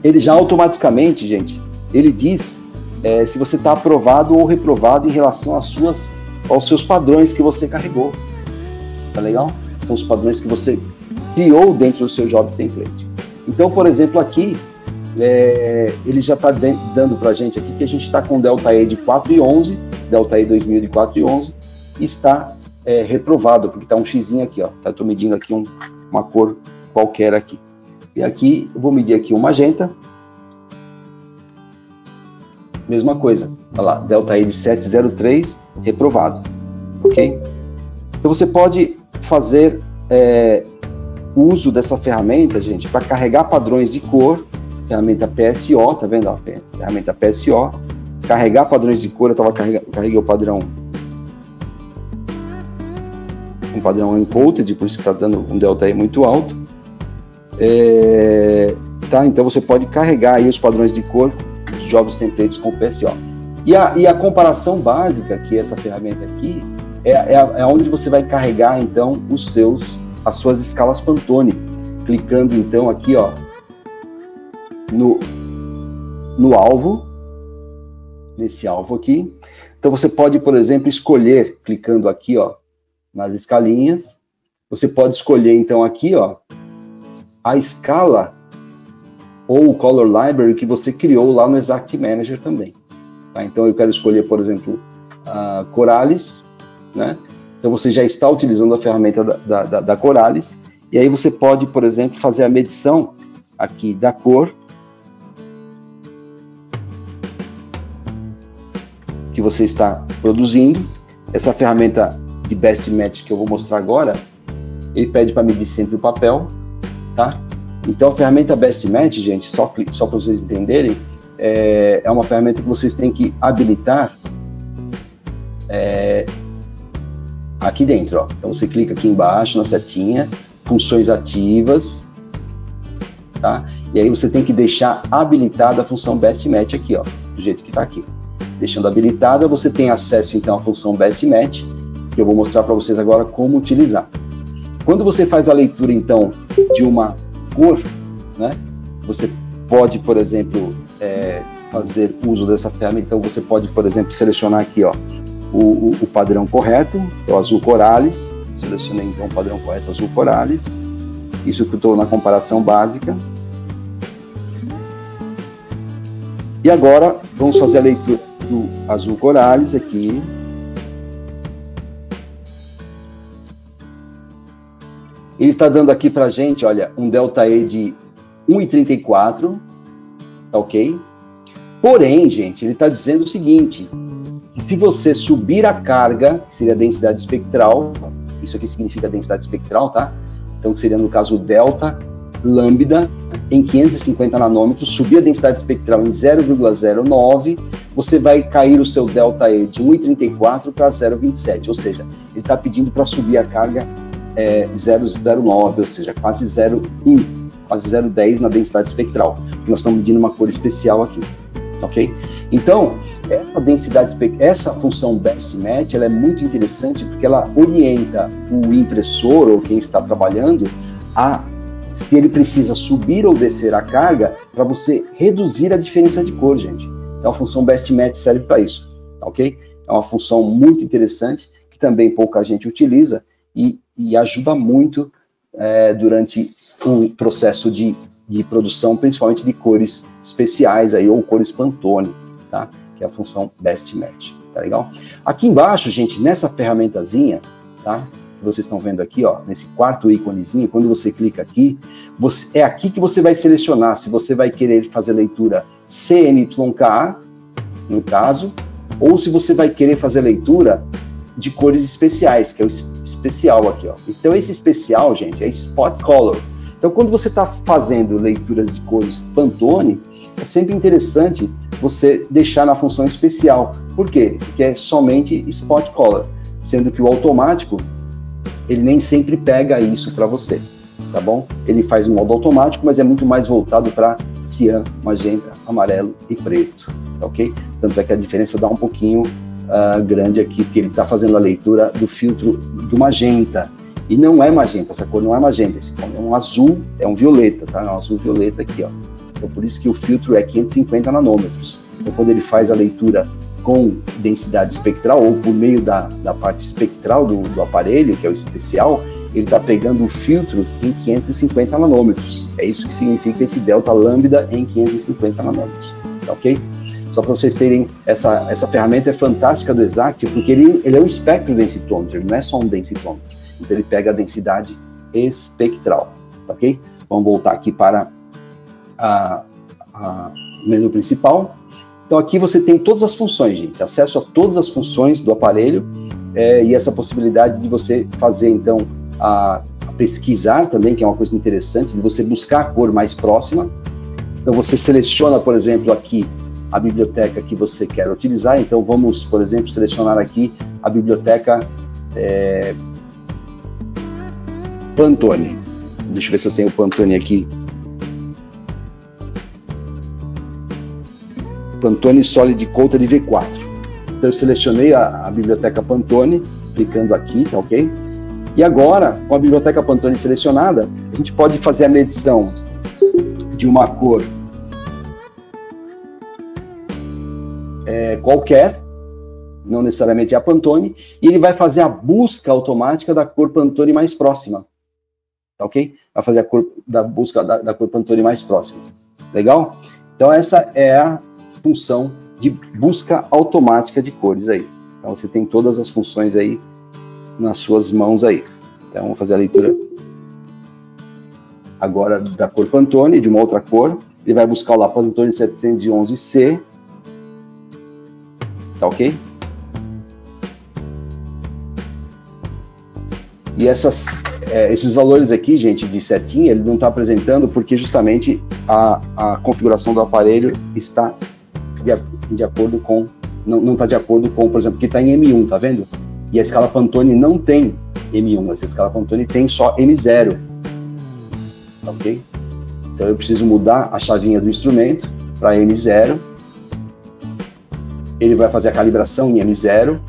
ele já automaticamente, gente, ele diz se você está aprovado ou reprovado em relação aos seus padrões que você carregou. Tá legal? São os padrões que você criou dentro do seu job template. Então, por exemplo, aqui, ele já está dando para a gente aqui que a gente está com Delta E de 4,11, Delta E 2000 de 4,11, e está reprovado, porque está um xizinho aqui, ó. Estou medindo aqui uma cor qualquer aqui. E aqui, eu vou medir aqui o magenta. Mesma coisa, olha lá, Delta E de 703, reprovado, ok? Então você pode fazer uso dessa ferramenta, gente, para carregar padrões de cor, ferramenta PSO, tá vendo? Ó, ferramenta PSO, carregar padrões de cor, carreguei o padrão, um padrão encoded, por isso que está dando um Delta E muito alto, tá? Então você pode carregar aí os padrões de cor jobs templates com o PSO. E a comparação básica, que é essa ferramenta aqui, é onde você vai carregar, então, as suas escalas Pantone. Clicando, então, aqui, ó, no alvo, nesse alvo aqui. Então, você pode, por exemplo, escolher, clicando aqui, ó, nas escalinhas, você pode escolher, então, aqui, ó, a escala ou o Color Library que você criou lá no Exact Manager também. Tá? Então, eu quero escolher, por exemplo, a Corales, né? Então, você já está utilizando a ferramenta da Corales, e aí você pode, por exemplo, fazer a medição aqui da cor que você está produzindo. Essa ferramenta de Best Match que eu vou mostrar agora, ele pede para medir sempre o papel, tá? Então, a ferramenta Best Match, gente, só para vocês entenderem, é uma ferramenta que vocês têm que habilitar aqui dentro, ó. Então, você clica aqui embaixo na setinha, funções ativas, tá? E aí você tem que deixar habilitada a função Best Match aqui, ó, do jeito que está aqui. Deixando habilitada, você tem acesso, então, à função Best Match, que eu vou mostrar para vocês agora como utilizar. Quando você faz a leitura, então, de uma cor, né, você pode, por exemplo, fazer uso dessa ferramenta. Então, você pode, por exemplo, selecionar aqui, ó, o padrão correto, é o azul Corales. Selecionei, então, o padrão correto azul Corales. Isso que eu estou na comparação básica. E agora, vamos fazer a leitura do azul Corales aqui. Ele está dando aqui para a gente, olha, um delta E de 1,34, tá ok? Porém, gente, ele está dizendo o seguinte, que se você subir a carga, que seria a densidade espectral, isso aqui significa densidade espectral, tá? Então, que seria, no caso, o delta lambda em 550 nanômetros, subir a densidade espectral em 0,09, você vai cair o seu delta E de 1,34 para 0,27, ou seja, ele está pedindo para subir a carga 0,09, ou seja, quase 0,1, quase 0,10 na densidade espectral, porque nós estamos medindo uma cor especial aqui, ok? Então, essa função Best Match, ela é muito interessante porque ela orienta o impressor ou quem está trabalhando se ele precisa subir ou descer a carga para você reduzir a diferença de cor, gente. Então, a função Best Match serve para isso, ok? É uma função muito interessante que também pouca gente utiliza e ajuda muito durante o processo de produção, principalmente de cores especiais aí, ou cores Pantone, tá? Que é a função Best Match, tá legal? Aqui embaixo, gente, nessa ferramentazinha, tá? Que vocês estão vendo aqui, ó, nesse quarto íconezinho, quando você clica aqui, é aqui que você vai selecionar se você vai querer fazer leitura CMYK, no caso, ou se você vai querer fazer leitura de cores especiais, que é o especial aqui, ó. Então, esse especial, gente, é Spot Color. Então, quando você está fazendo leituras de cores Pantone, é sempre interessante você deixar na função especial. Por quê? Porque é somente Spot Color, sendo que o automático, ele nem sempre pega isso para você, tá bom? Ele faz um modo automático, mas é muito mais voltado para cian, magenta, amarelo e preto, tá ok? Tanto é que a diferença dá um pouquinho grande aqui, porque ele está fazendo a leitura do filtro do magenta. E não é magenta, essa cor não é magenta, esse é um azul, é um violeta, tá? É um azul violeta aqui, ó. Então, por isso que o filtro é 550 nanômetros. Então, quando ele faz a leitura com densidade espectral, ou por meio da parte espectral do aparelho, que é o especial, ele está pegando o filtro em 550 nanômetros. É isso que significa esse delta lambda em 550 nanômetros, tá ok? Só para vocês terem, essa ferramenta é fantástica do Exact, porque ele é um espectro densitômetro, ele não é só um densitômetro. Então, ele pega a densidade espectral, tá ok? Vamos voltar aqui para o menu principal. Então, aqui você tem todas as funções, gente, acesso a todas as funções do aparelho e essa possibilidade de você fazer, então, a pesquisar também, que é uma coisa interessante, de você buscar a cor mais próxima. Então, você seleciona, por exemplo, aqui a biblioteca que você quer utilizar. Então, vamos, por exemplo, selecionar aqui a biblioteca Pantone. Deixa eu ver se eu tenho o Pantone aqui. Pantone Solid Coated V4. Então eu selecionei a biblioteca Pantone, clicando aqui, tá ok? E agora, com a biblioteca Pantone selecionada, a gente pode fazer a medição de uma cor qualquer, não necessariamente a Pantone, e ele vai fazer a busca automática da cor Pantone mais próxima, tá ok? Vai fazer a busca da cor Pantone mais próxima. Legal? Então essa é a função de busca automática de cores aí. Então você tem todas as funções aí nas suas mãos aí. Então vamos fazer a leitura agora da cor Pantone, de uma outra cor. Ele vai buscar lá Pantone 711C. Tá ok? E esses valores aqui, gente, de setinha, ele não está apresentando porque justamente a configuração do aparelho está de acordo com, não está de acordo com, por exemplo, que está em M1, tá vendo? E a escala Pantone não tem M1, essa escala Pantone tem só M0, tá ok? Então eu preciso mudar a chavinha do instrumento para M0, ele vai fazer a calibração em M0,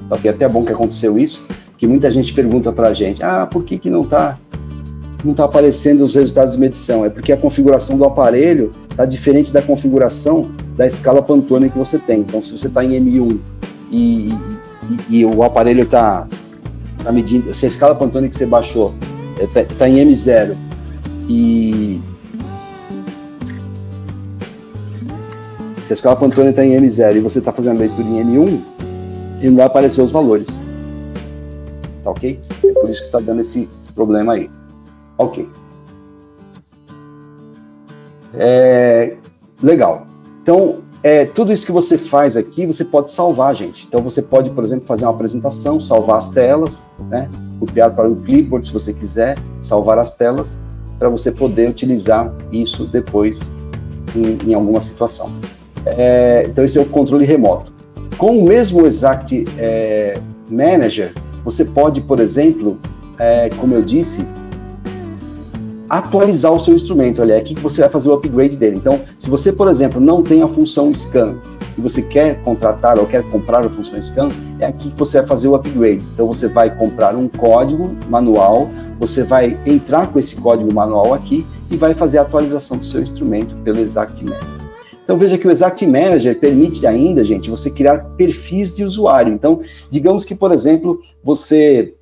tá ok? Até bom que aconteceu isso, que muita gente pergunta para a gente, por que não tá aparecendo os resultados de medição? É porque a configuração do aparelho está diferente da configuração da escala Pantone que você tem. Então, se você está em M1 e o aparelho está medindo, se a escala Pantone que você baixou está em M0 e se a escala Pantone está em M0 e você está fazendo a leitura em M1, ele não vai aparecer os valores. Tá ok? É por isso que está dando esse problema aí. Ok. Legal. Então, tudo isso que você faz aqui, você pode salvar, gente. Então, você pode, por exemplo, fazer uma apresentação, salvar as telas, né? Copiar para o clipboard, se você quiser, salvar as telas, para você poder utilizar isso depois em alguma situação. Então, esse é o controle remoto. Com o mesmo Exact Manager, você pode, por exemplo, como eu disse, atualizar o seu instrumento. Olha, é aqui que você vai fazer o upgrade dele. Então, se você, por exemplo, não tem a função Scan e você quer contratar ou quer comprar a função Scan, é aqui que você vai fazer o upgrade. Então, você vai comprar um código manual, você vai entrar com esse código manual aqui e vai fazer a atualização do seu instrumento pelo Exact Manager. Então, veja que o Exact Manager permite ainda, gente, você criar perfis de usuário. Então, digamos que, por exemplo, você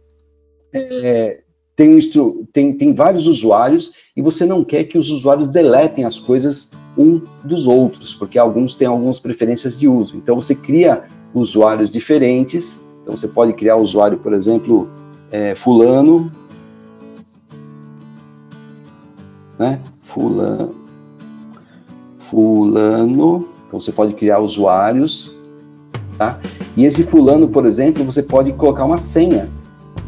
tem vários usuários e você não quer que os usuários deletem as coisas um dos outros, porque alguns têm algumas preferências de uso. Então, você cria usuários diferentes. Então, você pode criar o usuário, por exemplo, fulano, né? Fulano. Então, você pode criar usuários, tá? E esse fulano, por exemplo, você pode colocar uma senha.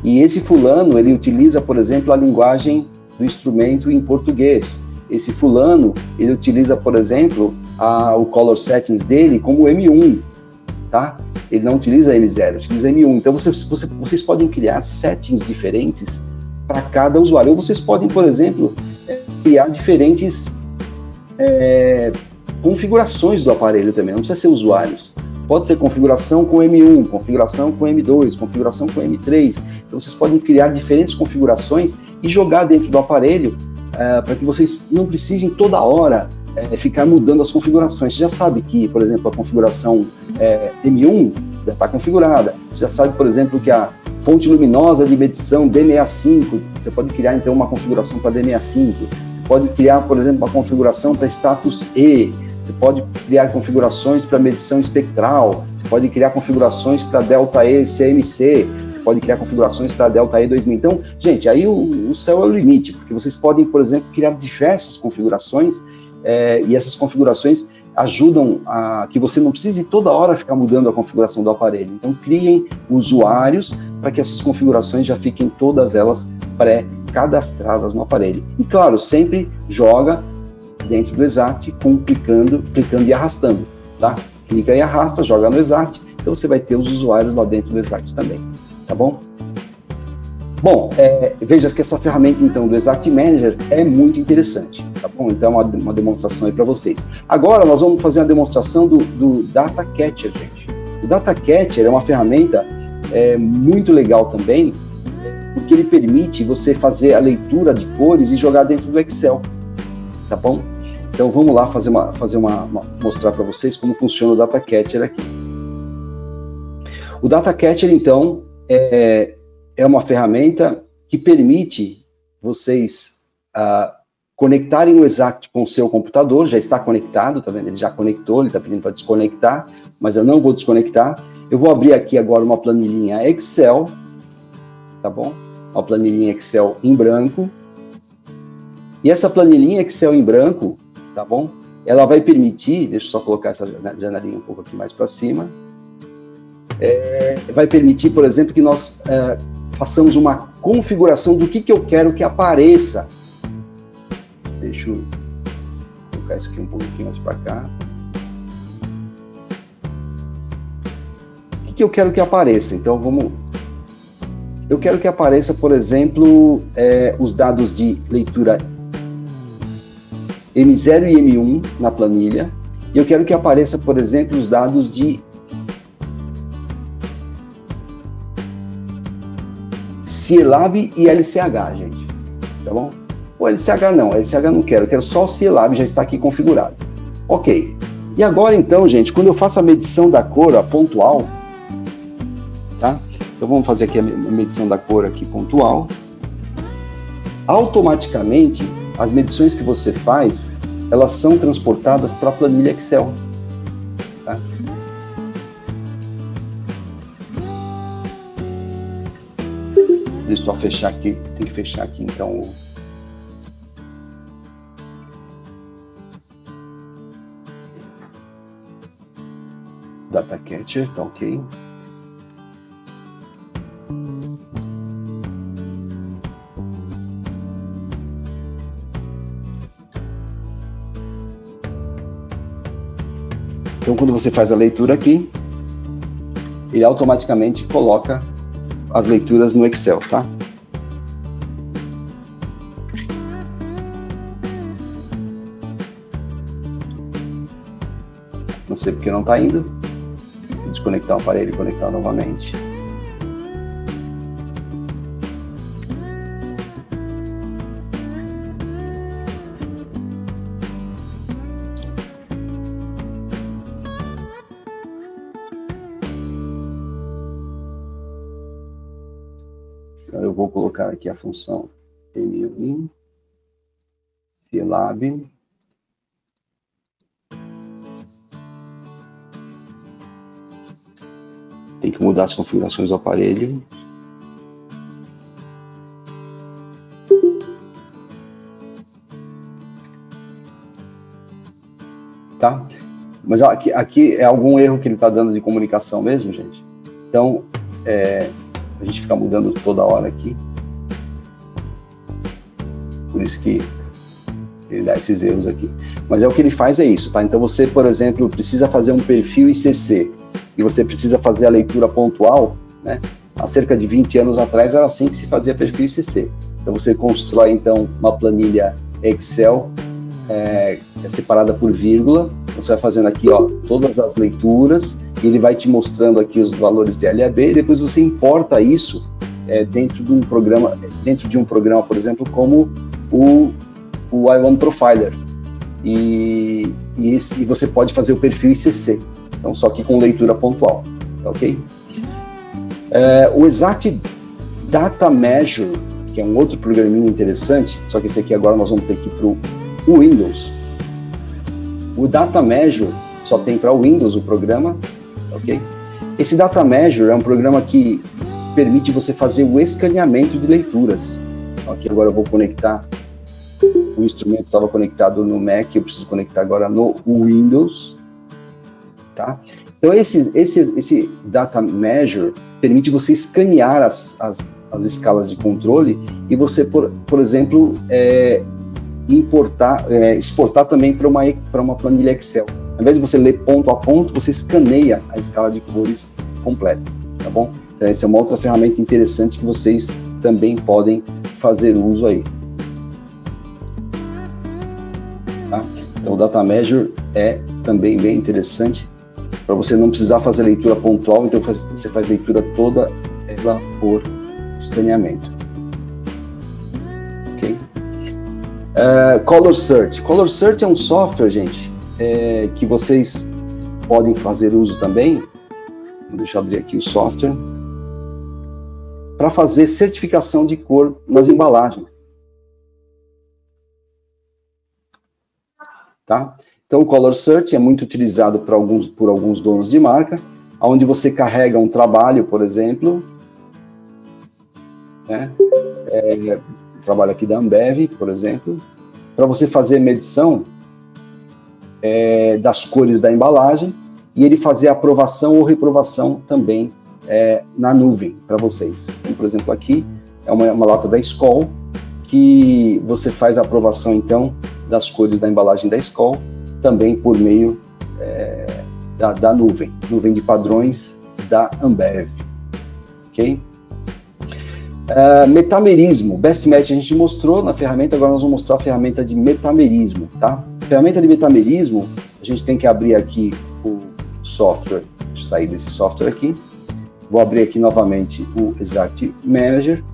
E esse fulano, ele utiliza, por exemplo, a linguagem do instrumento em português. Esse fulano, ele utiliza, por exemplo, o color settings dele como M1, tá? Ele não utiliza M0, utiliza M1. Então, vocês podem criar settings diferentes para cada usuário. Ou vocês podem, por exemplo, criar diferentes configurações do aparelho também, não precisa ser usuários. Pode ser configuração com M1, configuração com M2, configuração com M3. Então, vocês podem criar diferentes configurações e jogar dentro do aparelho para que vocês não precisem toda hora ficar mudando as configurações. Você já sabe que, por exemplo, a configuração M1 já está configurada. Você já sabe, por exemplo, que a fonte luminosa de medição D65, você pode criar, então, uma configuração para D65. Pode criar, por exemplo, uma configuração para status E, você pode criar configurações para medição espectral, você pode criar configurações para delta E CMC, você pode criar configurações para delta E 2000. Então, gente, aí o céu é o limite, porque vocês podem, por exemplo, criar diversas configurações e essas configurações ajudam a que você não precise toda hora ficar mudando a configuração do aparelho. Então, criem usuários para que essas configurações já fiquem todas elas pré-cadastradas no aparelho. E claro, sempre joga dentro do Exact clicando e arrastando, tá? Clica e arrasta, joga no Exact, então você vai ter os usuários lá dentro do Exact também, tá bom? Bom, veja que essa ferramenta, então, do Exact Manager é muito interessante, tá bom? Então, uma demonstração aí para vocês. Agora, nós vamos fazer uma demonstração do Data Catcher, gente. O Data Catcher é uma ferramenta muito legal também, porque ele permite você fazer a leitura de cores e jogar dentro do Excel, tá bom? Então, vamos lá mostrar para vocês como funciona o Data Catcher aqui. O Data Catcher, então, é uma ferramenta que permite vocês conectarem o Exact com o seu computador. Já está conectado, tá vendo? Ele já conectou, ele está pedindo para desconectar, mas eu não vou desconectar. Eu vou abrir aqui agora uma planilhinha Excel, tá bom? Uma planilhinha Excel em branco. E essa planilhinha Excel em branco, tá bom? Ela vai permitir, deixa eu só colocar essa janelinha um pouco aqui mais para cima, vai permitir, por exemplo, que nós façamos uma configuração do que eu quero que apareça. Deixa eu colocar isso aqui um pouquinho mais para cá. O que eu quero que apareça? Então, eu quero que apareça, por exemplo, os dados de leitura M0 e M1 na planilha. E eu quero que apareça, por exemplo, os dados de Sielab e LCH, gente, tá bom? O LCH não quero, eu quero só o Sielab, já está aqui configurado. Ok. E agora, então, gente, quando eu faço a medição da cor, a pontual, tá? Então, vamos fazer aqui a medição da cor aqui pontual. Automaticamente, as medições que você faz, elas são transportadas para a planilha Excel, tá? Deixa eu só fechar aqui, tem que fechar aqui então o Data Catcher, tá ok. Então, quando você faz a leitura aqui, ele automaticamente coloca as leituras no Excel, tá? Não sei porque não está indo. Vou desconectar o aparelho e conectar novamente. Então, eu vou colocar aqui a função M1, Sielab. Tem que mudar as configurações do aparelho. Tá? Mas aqui é algum erro que ele está dando de comunicação mesmo, gente. Então, a gente fica mudando toda hora aqui. Por isso que ele dá esses erros aqui. Mas o que ele faz é isso, tá? Então você, por exemplo, precisa fazer um perfil ICC e você precisa fazer a leitura pontual, né? Há cerca de 20 anos atrás era assim que se fazia perfil ICC. Então você constrói então uma planilha Excel separada por vírgula. Você vai fazendo aqui, ó, todas as leituras e ele vai te mostrando aqui os valores de LAB e depois você importa isso dentro de um programa, por exemplo, como o I1 Profiler. E você pode fazer o perfil ICC, então só que com leitura pontual, tá ok? O Exact Data Measure, que é um outro programinha interessante, só que esse aqui agora nós vamos ter que ir para o Windows. O Data Measure só tem para o Windows o programa, ok? Esse Data Measure é um programa que permite você fazer o escaneamento de leituras. Aqui agora eu vou conectar, o instrumento estava conectado no Mac, eu preciso conectar agora no Windows, tá? Então esse Data Measure permite você escanear as escalas de controle e você, por exemplo, exportar também para uma planilha Excel. Ao invés de você ler ponto a ponto, você escaneia a escala de cores completa, tá bom? Então essa é uma outra ferramenta interessante que vocês também podem fazer uso aí. Tá? Então o Data Measure é também bem interessante, para você não precisar fazer leitura pontual, então você faz leitura toda ela por escaneamento. Ok? Color Search. Color Search é um software, gente, que vocês podem fazer uso também. Deixa eu abrir aqui o software. Para fazer certificação de cor nas embalagens. Tá? Então, o Color Search é muito utilizado por alguns donos de marca, onde você carrega um trabalho, por exemplo, né? O trabalho aqui da Ambev, por exemplo, para você fazer medição das cores da embalagem e ele fazer aprovação ou reprovação também na nuvem para vocês. Então, por exemplo, aqui é uma lata da Skol, que você faz a aprovação, então, das cores da embalagem da Skol, também por meio da nuvem de padrões da Ambev. Ok? Metamerismo. Best Match a gente mostrou na ferramenta, agora nós vamos mostrar a ferramenta de metamerismo. Tá? A ferramenta de metamerismo, a gente tem que abrir aqui o software, deixa eu sair desse software aqui, vou abrir aqui novamente o Exact Manager,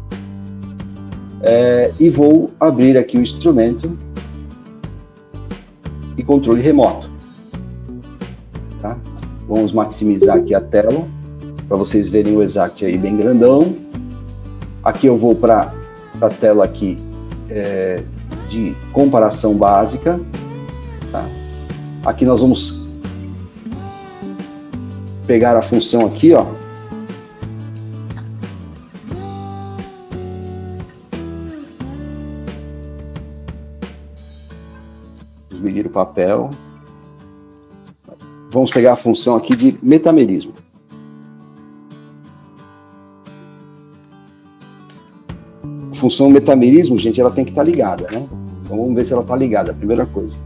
e vou abrir aqui o instrumento e controle remoto. Tá? Vamos maximizar aqui a tela, para vocês verem o Exact aí bem grandão. Aqui eu vou para a tela aqui de comparação básica. Tá? Aqui nós vamos pegar a função aqui, ó. Medir o papel. Vamos pegar a função aqui de metamerismo. A função metamerismo, gente, ela tem que estar ligada, né? Então vamos ver se ela está ligada, a primeira coisa.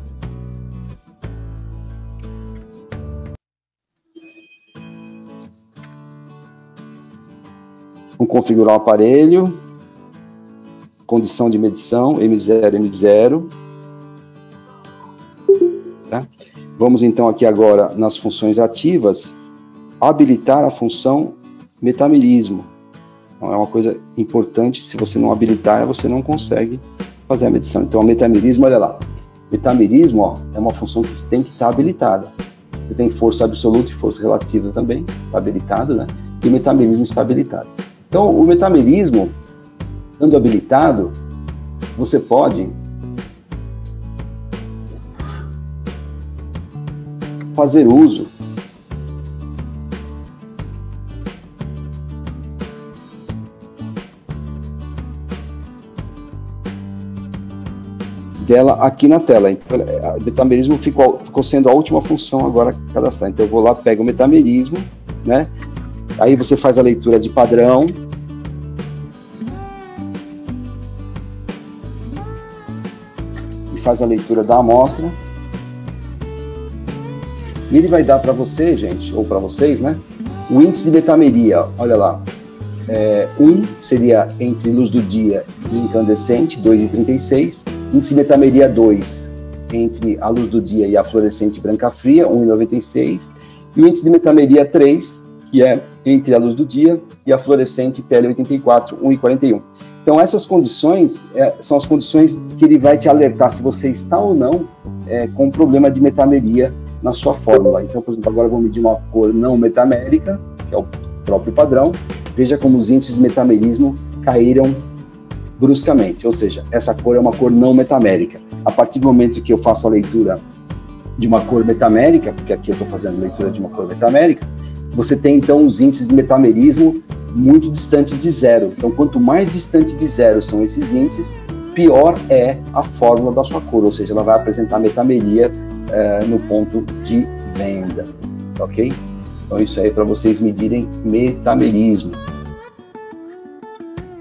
Vamos configurar o aparelho. Condição de medição, M0, M0. Tá? Vamos então aqui agora nas funções ativas, habilitar a função metamerismo. Então, é uma coisa importante, se você não habilitar, você não consegue fazer a medição. Então, o metamerismo, olha lá, metamerismo, ó, é uma função que tem que estar habilitada. Você tem força absoluta e força relativa também, está habilitado, né? E o metamerismo está habilitado. Então, o metamerismo, estando habilitado, você pode fazer uso dela aqui na tela. Então, o metamerismo ficou sendo a última função agora a cadastrar. Então eu vou lá, pego o metamerismo, né? Aí você faz a leitura de padrão. E faz a leitura da amostra. E ele vai dar para você, gente, ou para vocês, né? O índice de metameria, olha lá. 1 seria entre luz do dia e incandescente, 2,36. Índice de metameria 2, entre a luz do dia e a fluorescente branca fria, 1,96. E o índice de metameria 3, que é entre a luz do dia e a fluorescente TL84, 1,41. Então, essas condições são as condições que ele vai te alertar se você está ou não com problema de metameria na sua fórmula. Então, por exemplo, agora eu vou medir uma cor não metamérica, que é o próprio padrão. Veja como os índices de metamerismo caíram bruscamente, ou seja, essa cor é uma cor não metamérica. A partir do momento que eu faço a leitura de uma cor metamérica, porque aqui eu estou fazendo leitura de uma cor metamérica, você tem então os índices de metamerismo muito distantes de zero. Então, quanto mais distante de zero são esses índices, pior é a fórmula da sua cor, ou seja, ela vai apresentar metameria no ponto de venda, ok? Então, isso aí é para vocês medirem metamerismo,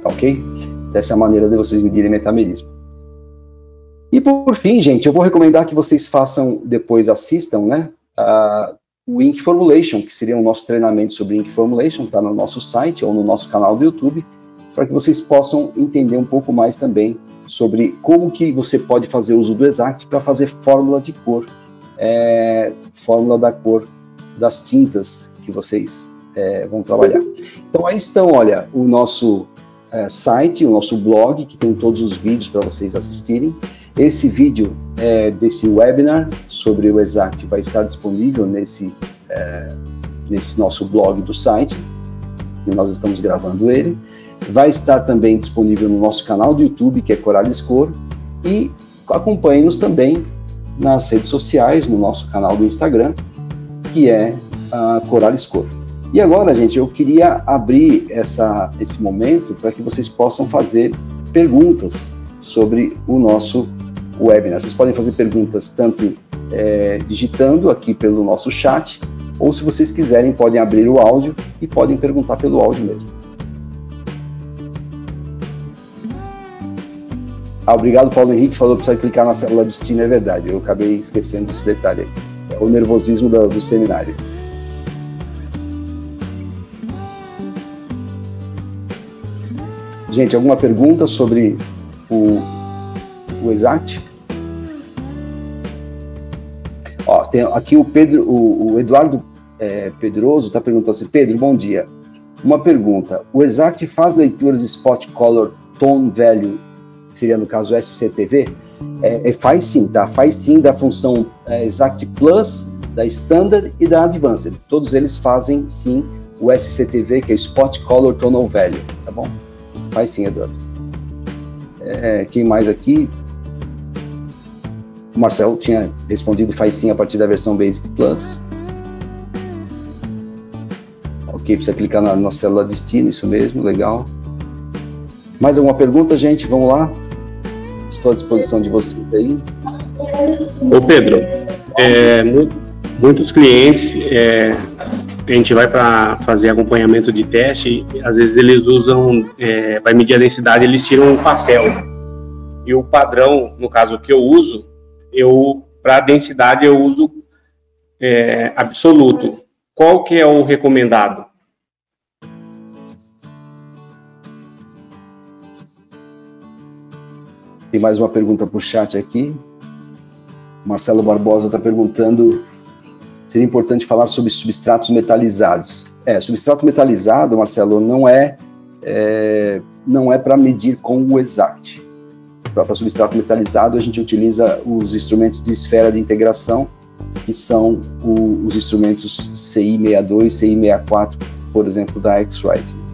tá ok? Essa é a maneira de vocês medirem metamerismo. E por fim, gente, eu vou recomendar que vocês façam, depois assistam, né, o Ink Formulation, que seria o nosso treinamento sobre Ink Formulation, está no nosso site ou no nosso canal do YouTube. para que vocês possam entender um pouco mais também sobre como que você pode fazer uso do Exact para fazer fórmula de cor, fórmula da cor das tintas que vocês vão trabalhar. Então aí estão, olha, o nosso site, o nosso blog, que tem todos os vídeos para vocês assistirem. Esse vídeo desse webinar sobre o Exact vai estar disponível nesse nosso blog do site, e nós estamos gravando ele. Vai estar também disponível no nosso canal do YouTube, que é Coraliscor, e acompanhe-nos também nas redes sociais, no nosso canal do Instagram, que é Coraliscor. E agora, gente, eu queria abrir esse momento para que vocês possam fazer perguntas sobre o nosso webinar. Vocês podem fazer perguntas tanto digitando aqui pelo nosso chat, ou se vocês quiserem, podem abrir o áudio e podem perguntar pelo áudio mesmo. Obrigado, Paulo Henrique, falou que precisa clicar na célula de destino, é verdade, eu acabei esquecendo desse detalhe aí. É o nervosismo do seminário. Gente, alguma pergunta sobre o Exact? Ó, tem aqui o Eduardo Pedroso está perguntando assim: Pedro, bom dia. Uma pergunta: o Exact faz leituras Spot Color Tone Value, que seria no caso SCTV? Faz sim, tá? Faz sim da função Exact Plus, da Standard e da Advanced. Todos eles fazem sim o SCTV, que é Spot Color Tonal Value, tá bom? Faz sim, Eduardo. Quem mais aqui? O Marcelo tinha respondido faz sim a partir da versão Basic Plus. Ok, precisa clicar na célula destino, isso mesmo, legal. Mais alguma pergunta, gente? Vamos lá? Estou à disposição de vocês aí. Ô Pedro, muitos clientes, a gente vai para fazer acompanhamento de teste, às vezes eles usam, vai medir a densidade, eles tiram um papel. E o padrão, no caso que eu uso, para densidade eu uso absoluto. Qual que é o recomendado? Tem mais uma pergunta para o chat aqui. Marcelo Barbosa está perguntando: seria importante falar sobre substratos metalizados? Substrato metalizado, Marcelo, não é para medir com o Exact. Para substrato metalizado, a gente utiliza os instrumentos de esfera de integração, que são os instrumentos CI62, CI64, por exemplo, da X-Rite.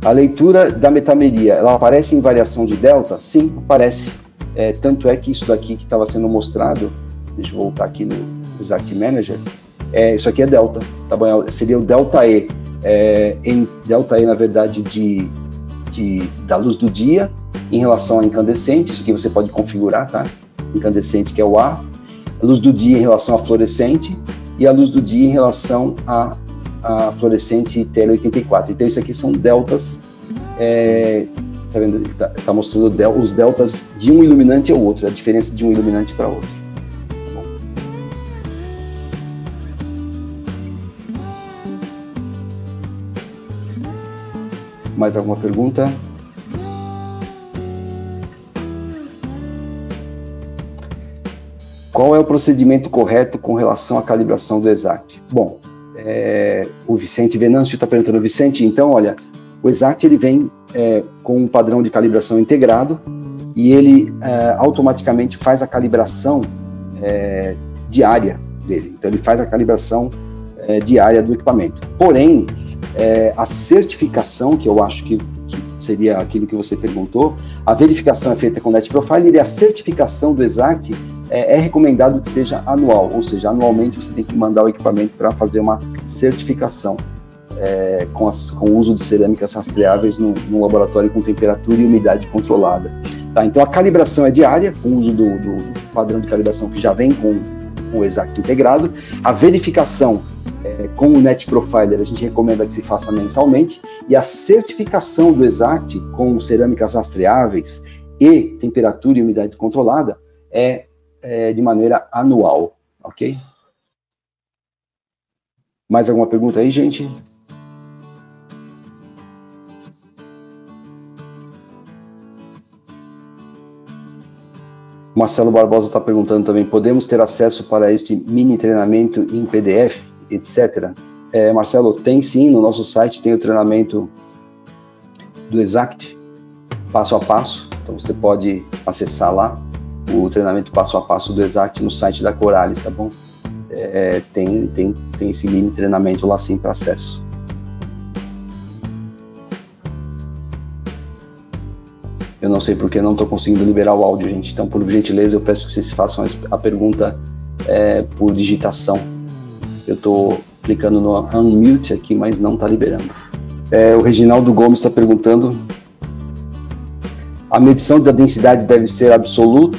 A leitura da metameria, ela aparece em variação de delta? Sim, aparece. Tanto é que isso daqui que estava sendo mostrado, deixa eu voltar aqui no Exact Manager, isso aqui é delta, tá bom? Seria o delta E. Em delta E, na verdade, da luz do dia em relação à incandescente, isso aqui você pode configurar, tá? Incandescente, que é o A luz do dia em relação à fluorescente, e a luz do dia em relação à fluorescente TL84. Então, isso aqui são deltas, tá vendo? Tá mostrando os deltas de um iluminante ao outro, a diferença de um iluminante para outro. Tá bom? Mais alguma pergunta? Qual é o procedimento correto com relação à calibração do Exact? Bom, o Vicente Venâncio está perguntando: Vicente, então, olha, o Exact ele vem com um padrão de calibração integrado e ele automaticamente faz a calibração diária dele. Então, ele faz a calibração diária do equipamento. Porém, a certificação, que eu acho que seria aquilo que você perguntou, a verificação é feita com Net Profiler e a certificação do Exact é recomendado que seja anual, ou seja, anualmente você tem que mandar o equipamento para fazer uma certificação com o uso de cerâmicas rastreáveis no laboratório com temperatura e umidade controlada. Tá? Então a calibração é diária, com o uso do padrão de calibração que já vem com o Exact integrado. A verificação com o Net Profiler a gente recomenda que se faça mensalmente, e a certificação do Exact com cerâmicas rastreáveis e temperatura e umidade controlada de maneira anual, ok? Mais alguma pergunta aí, gente? Marcelo Barbosa está perguntando também, podemos ter acesso para este mini treinamento em PDF, etc? Marcelo, tem sim, no nosso site tem o treinamento do Exact, passo a passo, então você pode acessar lá o treinamento passo a passo do Exact no site da Coralis, tá bom? Tem esse mini treinamento lá sim para acesso. Eu não sei porque não estou conseguindo liberar o áudio, gente. Então, por gentileza, eu peço que vocês façam a pergunta por digitação. Eu estou clicando no unmute aqui, mas não está liberando. O Reginaldo Gomes está perguntando: a medição da densidade deve ser absoluto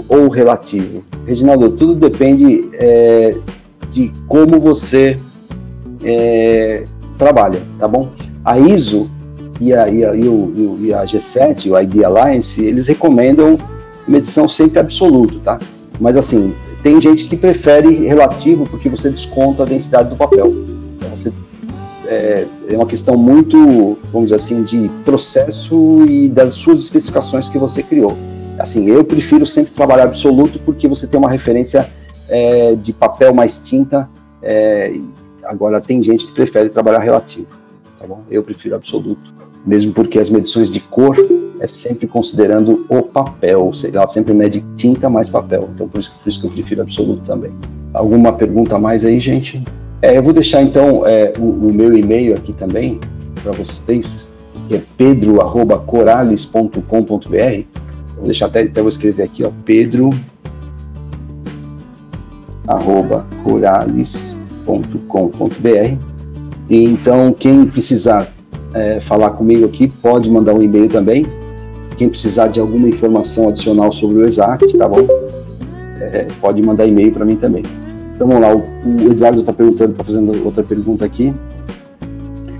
ou relativo? Reginaldo, tudo depende de como você trabalha, tá bom? A ISO e a G7, o ID Alliance, eles recomendam medição sempre absoluto, tá? Mas assim, tem gente que prefere relativo porque você desconta a densidade do papel. Então, é uma questão muito, vamos dizer assim, de processo e das suas especificações que você criou. Assim, eu prefiro sempre trabalhar absoluto porque você tem uma referência de papel mais tinta. Agora, tem gente que prefere trabalhar relativo, tá bom? Eu prefiro absoluto. Mesmo porque as medições de cor é sempre considerando o papel, ou seja, ela sempre mede tinta mais papel, então por isso que eu prefiro absoluto também. Alguma pergunta a mais aí, gente? Eu vou deixar então o meu e-mail aqui também para vocês, que é pedro@coralis.com.br. Vou deixar até vou escrever aqui, ó, pedro@coralis.com.br. E então quem precisar falar comigo aqui, pode mandar um e-mail também. Quem precisar de alguma informação adicional sobre o Exact, tá bom? Pode mandar e-mail para mim também. Então vamos lá, o Eduardo está fazendo outra pergunta aqui.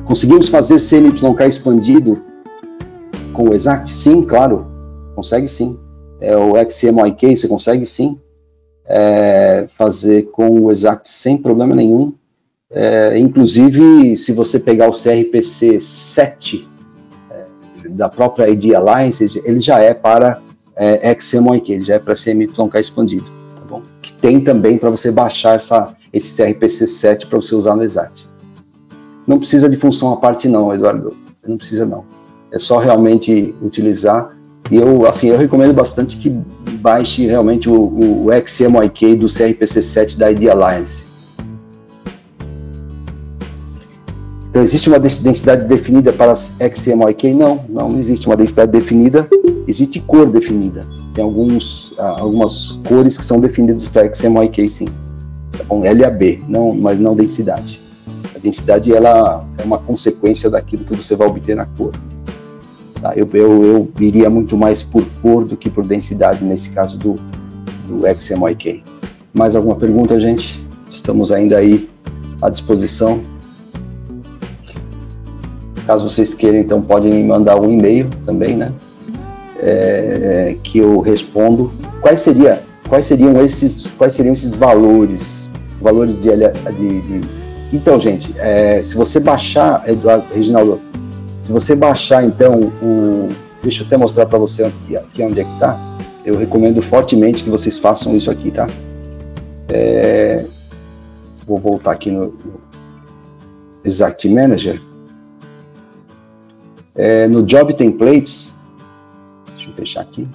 Conseguimos fazer CMYK expandido com o Exact? Sim, claro, consegue sim. O XMYK você consegue sim fazer com o Exact sem problema nenhum. Inclusive, se você pegar o CRPC 7 da própria ID Alliance, ele já é para XMYK, ele já é para CMYK expandido, tá bom? Que tem também para você baixar esse CRPC 7 para você usar no Exact. Não precisa de função à parte não, Eduardo, não precisa não. É só realmente utilizar, e eu recomendo bastante que baixe realmente o XMYK do CRPC 7 da ID Alliance. Então, existe uma densidade definida para XMYK? Não existe uma densidade definida, existe cor definida. Tem algumas cores que são definidas para XMYK, sim. Tá bom? L a B, mas não densidade. A densidade ela é uma consequência daquilo que você vai obter na cor. Tá? Eu iria muito mais por cor do que por densidade, nesse caso do XMYK. Mais alguma pergunta, gente? Estamos ainda aí à disposição. Caso vocês queiram, então, podem me mandar um e-mail também, né? Que eu respondo. Quais seriam esses valores de Então, gente, se você baixar, Reginaldo, se você baixar, então, deixa eu até mostrar para você aqui onde é que tá. Eu recomendo fortemente que vocês façam isso aqui, tá? Vou voltar aqui no Exact Manager. No Job Templates, deixa eu fechar aqui,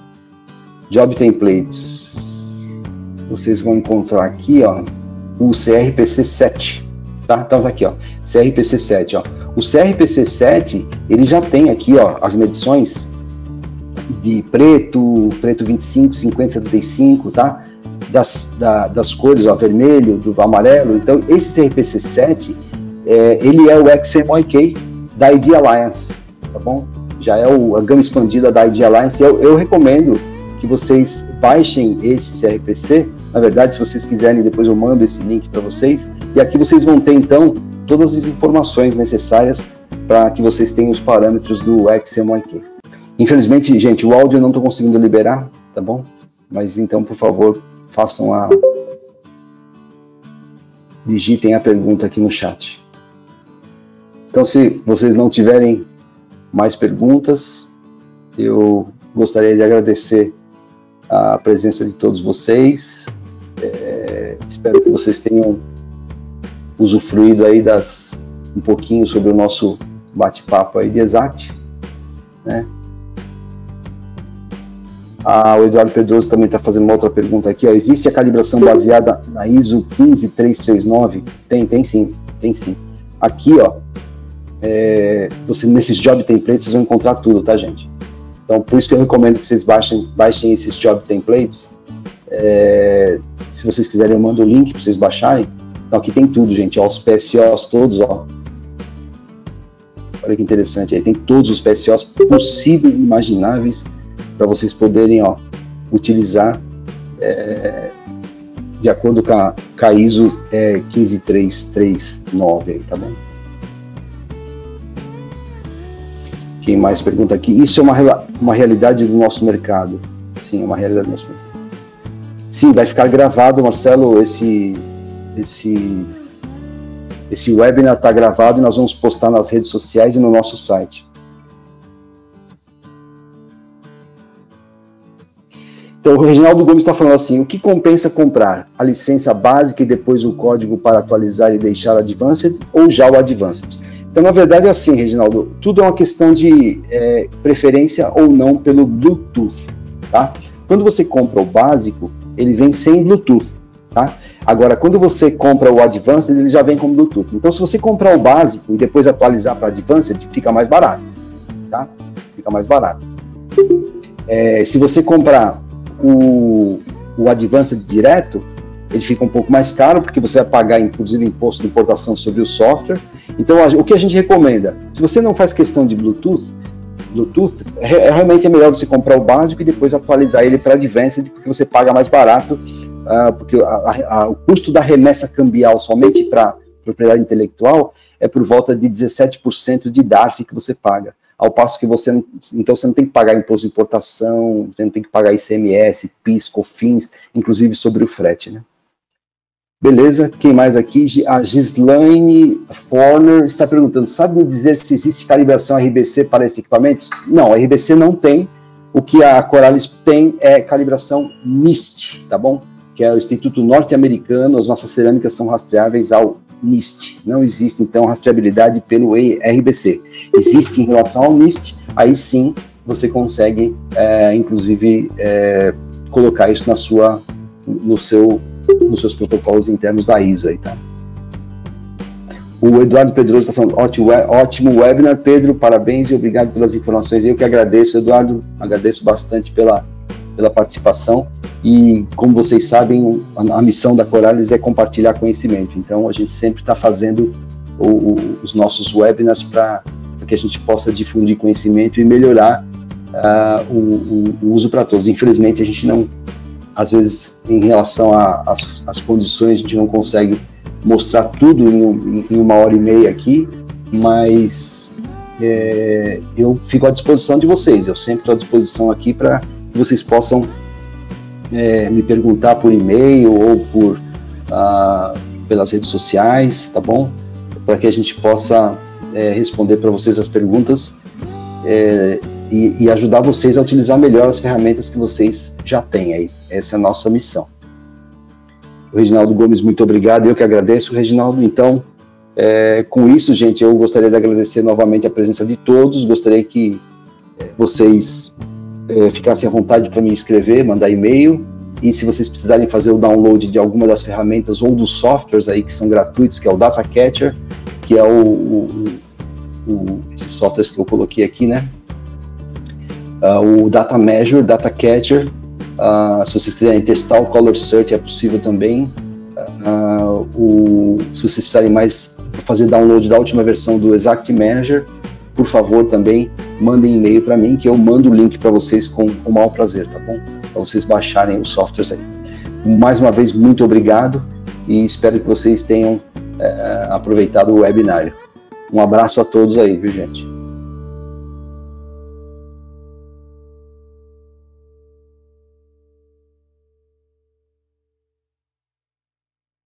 Job Templates, vocês vão encontrar aqui, ó, o CRPC 7, tá? Então tá aqui, ó, CRPC 7, ó. O CRPC 7, ele já tem aqui, ó, as medições de preto 25, 50, 75, tá? Das cores, ó, vermelho, do amarelo. Então esse CRPC 7, ele é o XMYK da ID Alliance. Tá bom? Já é a gama expandida da ID Alliance. Eu recomendo que vocês baixem esse CRPC. Na verdade, se vocês quiserem, depois eu mando esse link para vocês. E aqui vocês vão ter, então, todas as informações necessárias para que vocês tenham os parâmetros do XMYK. Infelizmente, gente, o áudio eu não estou conseguindo liberar, tá bom? Mas então, por favor, digitem a pergunta aqui no chat. Então, se vocês não tiverem mais perguntas, eu gostaria de agradecer a presença de todos vocês. Espero que vocês tenham usufruído aí um pouquinho sobre o nosso bate-papo aí de Exact, né? O Eduardo Pedroso também está fazendo uma outra pergunta aqui, ó. Existe a calibração baseada na ISO 15339? Tem sim. Aqui, ó, você, nesses job templates, vocês vão encontrar tudo, tá, gente? Então, por isso que eu recomendo que vocês baixem esses job templates. Se vocês quiserem, eu mando o link para vocês baixarem. Então, aqui tem tudo, gente, ó, os PSOs todos, ó. Olha que interessante, aí tem todos os PSOs possíveis e imagináveis para vocês poderem, ó, utilizar de acordo com a ISO 15339 aí, tá bom? Quem mais pergunta aqui? Isso é uma realidade do nosso mercado. Sim, é uma realidade do nosso mercado. Sim, vai ficar gravado, Marcelo, esse webinar está gravado e nós vamos postar nas redes sociais e no nosso site. Então, o Reginaldo Gomes está falando assim, o que compensa comprar? A licença básica e depois o código para atualizar e deixar Advanced ou já o Advanced? Então, na verdade, é assim, Reginaldo, tudo é uma questão de preferência ou não pelo Bluetooth, tá? Quando você compra o básico, ele vem sem Bluetooth, tá? Agora, quando você compra o Advanced, ele já vem com Bluetooth. Então, se você comprar o básico e depois atualizar para Advanced, fica mais barato, tá? Fica mais barato. Se você comprar o Advanced direto, ele fica um pouco mais caro, porque você vai pagar, inclusive, imposto de importação sobre o software. Então, o que a gente recomenda? Se você não faz questão de Bluetooth, realmente é melhor você comprar o básico e depois atualizar ele para Advanced, porque você paga mais barato, porque o custo da remessa cambial somente para propriedade intelectual é por volta de 17% de DARF que você paga. Ao passo que você não tem que pagar imposto de importação, você não tem que pagar ICMS, PIS, COFINS, inclusive sobre o frete, né? Beleza, quem mais aqui? A Gislaine Forner está perguntando, sabe me dizer se existe calibração RBC para esses equipamentos? Não, a RBC não tem. O que a Coralis tem é calibração NIST, tá bom? Que é o Instituto Norte-Americano, as nossas cerâmicas são rastreáveis ao NIST. Não existe, então, rastreabilidade pelo RBC. Existe em relação ao NIST, aí sim você consegue, inclusive, colocar isso nos seus protocolos internos da ISO aí, tá? O Eduardo Pedroso está falando, ótimo webinar, Pedro, parabéns e obrigado pelas informações. Eu que agradeço, Eduardo, agradeço bastante pela participação, e como vocês sabem, a missão da Coralis é compartilhar conhecimento, então a gente sempre está fazendo os nossos webinars para que a gente possa difundir conhecimento e melhorar o uso para todos. Infelizmente a gente não, às vezes, em relação às condições, a gente não consegue mostrar tudo em 1h30 aqui, mas eu fico à disposição de vocês, eu sempre estou à disposição aqui para que vocês possam me perguntar por e-mail ou pelas redes sociais, tá bom? Para que a gente possa responder para vocês as perguntas e ajudar vocês a utilizar melhor as ferramentas que vocês já têm aí. Essa é a nossa missão. O Reginaldo Gomes, muito obrigado, eu que agradeço, Reginaldo. Então, com isso, gente, eu gostaria de agradecer novamente a presença de todos, gostaria que vocês ficassem à vontade para me escrever, mandar e-mail, e se vocês precisarem fazer o download de alguma das ferramentas ou dos softwares aí que são gratuitos, que é o Datacatcher, que é esses softwares que eu coloquei aqui, né? O Data Measure, Datacatcher, se vocês quiserem testar o Color Search é possível também. Se vocês precisarem mais fazer download da última versão do Exact Manager, por favor, também mandem e-mail para mim, que eu mando o link para vocês com o maior prazer, tá bom? Para vocês baixarem os softwares aí. Mais uma vez, muito obrigado e espero que vocês tenham aproveitado o webinário. Um abraço a todos aí, viu, gente?